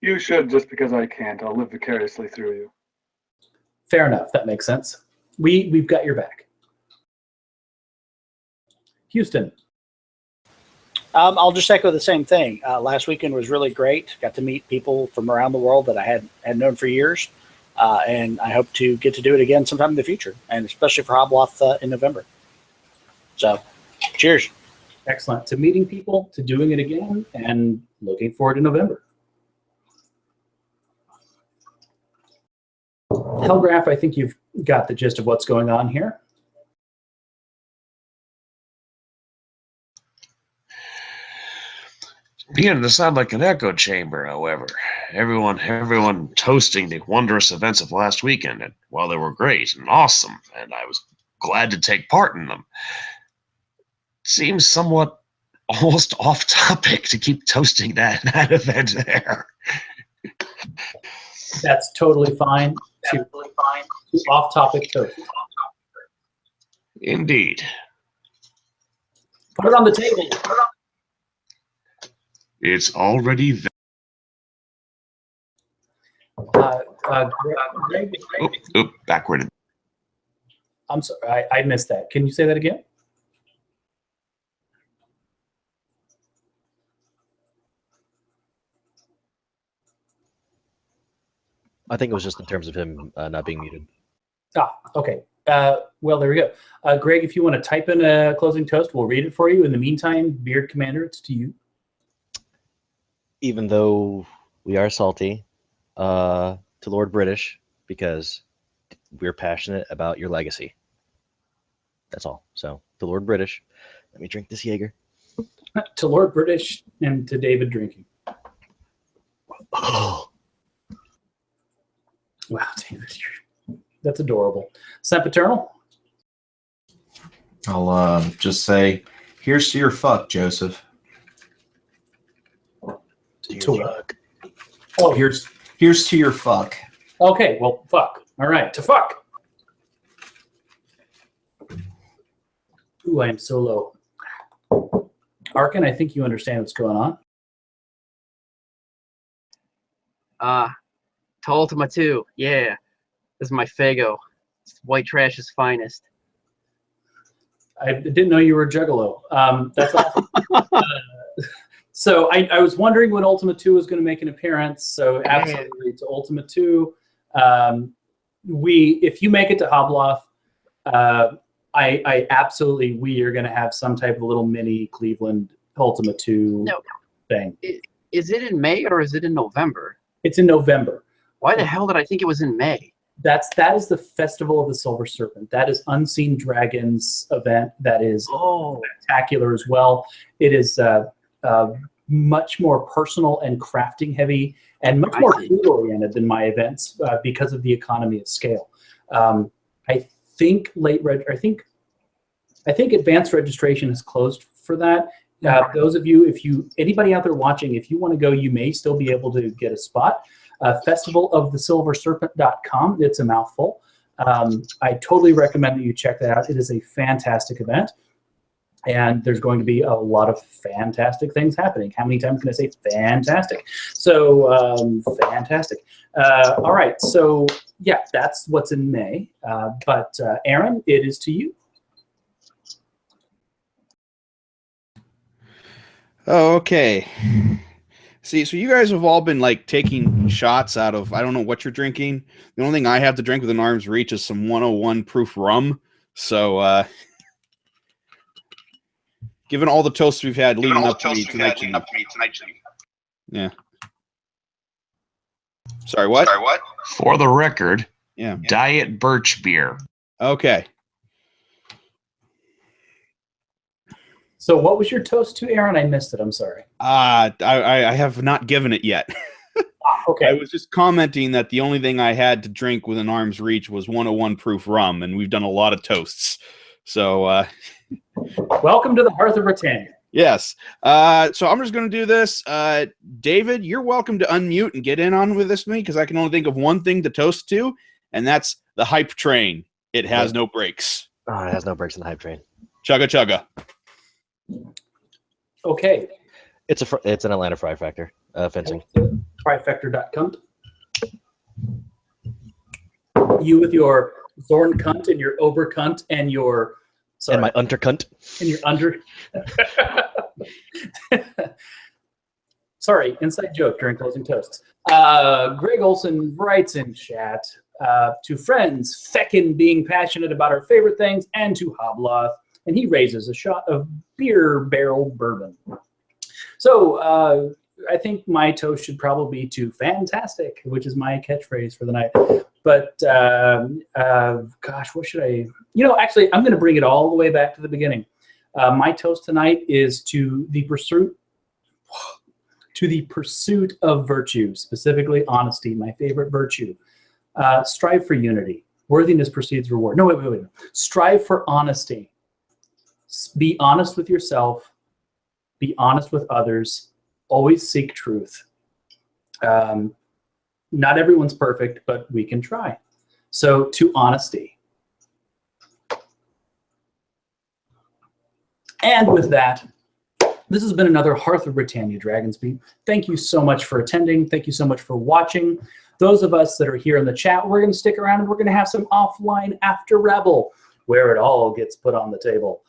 You should, just because I can't. I'll live vicariously through you. Fair enough. That makes sense. We've got your back. Houston. I'll just echo the same thing. Last weekend was really great. Got to meet people from around the world that I had known for years. And I hope to get to do it again sometime in the future, and especially for Hobloth in November. So, cheers. Excellent. To meeting people, to doing it again, and looking forward to November. Hellgraph, I think you've got the gist of what's going on here. Beginning to sound like an echo chamber, however. Everyone toasting the wondrous events of last weekend, and while they were great and awesome, and I was glad to take part in them. Seems somewhat almost off topic to keep toasting that event there. That's totally fine. To off topic toast. Indeed. Put it on the table. It's already there. Greg, Oop, backward. I'm sorry, I missed that. Can you say that again? I think it was just in terms of him not being muted. Okay. Well, there we go. Greg, if you want to type in a closing toast, we'll read it for you. In the meantime, Beard Commander, it's to you. Even though we are salty, to Lord British, because we're passionate about your legacy. That's all. So, to Lord British, let me drink this Jaeger. To Lord British and to David drinking. Oh. Wow, David, that's adorable. Sempiternal? I'll just say, here's to your fuck, Joseph. To what? Oh, Here's to your fuck. okay. Well, fuck. All right, to fuck. Ooh, I am so low. Arkin, I think you understand what's going on. To Ultima 2, yeah. This is my Fago. It's white trash's finest. I didn't know you were a juggalo. That's awesome. So I was wondering when Ultima 2 was going to make an appearance. So absolutely to Ultima 2. If you make it to Hobloth, I absolutely, we are going to have some type of little mini Cleveland Ultima 2 thing. Is it in May or is it in November? It's in November. Why the hell did I think it was in May? That is the Festival of the Silver Serpent. That is Unseen Dragons event. That is spectacular as well. It is much more personal and crafting heavy and much more food oriented than my events because of the economy of scale. I think advanced registration is closed for that. Those of you, anybody out there watching, if you want to go, you may still be able to get a spot. Festivalofthesilverserpent.com. It's a mouthful. I totally recommend that you check that out. It is a fantastic event, and there's going to be a lot of fantastic things happening. How many times can I say fantastic? So fantastic. All right. So yeah, that's what's in May. But Aaron, it is to you. Oh, okay. See, so you guys have all been like taking shots out of, I don't know what you're drinking. The only thing I have to drink within arm's reach is some 101 proof rum. So, given all the toasts we've had leading up to me tonight. Yeah. Sorry, what? For the record, Yeah. Diet Birch beer. Okay. So what was your toast to, Aaron? I missed it. I'm sorry. I have not given it yet. Okay. I was just commenting that the only thing I had to drink within arm's reach was 101 proof rum, and we've done a lot of toasts. So, welcome to the Hearth of Britannia. yes. So I'm just going to do this. David, you're welcome to unmute and get in on with this me because I can only think of one thing to toast to, and that's the hype train. It has no brakes. Oh, it has no brakes in the hype train. Chugga chugga. Okay. It's an Atlanta Fry Factor fencing. Trifector.com. You with your Zorn cunt and your Ober cunt and your And my undercunt. and your under. Sorry, inside joke during closing toasts. Greg Olson writes in chat to friends, feckin' being passionate about our favorite things, and to Hobloth, and he raises a shot of beer barrel bourbon. So I think my toast should probably be to fantastic, which is my catchphrase for the night. But gosh, what should I? Actually, I'm going to bring it all the way back to the beginning. My toast tonight is to the pursuit of virtue, specifically honesty, my favorite virtue. Strive for unity. Worthiness precedes reward. No, wait. Strive for honesty. Be honest with yourself. Be honest with others. Always seek truth. Not everyone's perfect, but we can try. So to honesty. And with that, this has been another Hearth of Britannia Dragonsmeet. Thank you so much for attending. Thank you so much for watching. Those of us that are here in the chat, we're going to stick around and we're going to have some offline after Rebel, where it all gets put on the table.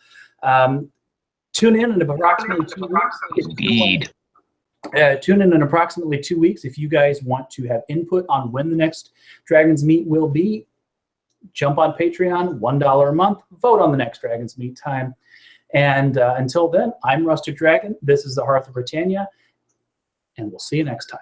Tune in approximately 2 weeks. Indeed. Tune in approximately 2 weeks if you guys want to have input on when the next Dragonsmeet will be. Jump on Patreon, $1 a month. Vote on the next Dragonsmeet time. And until then, I'm Rustic Dragon. This is the Hearth of Britannia, and we'll see you next time.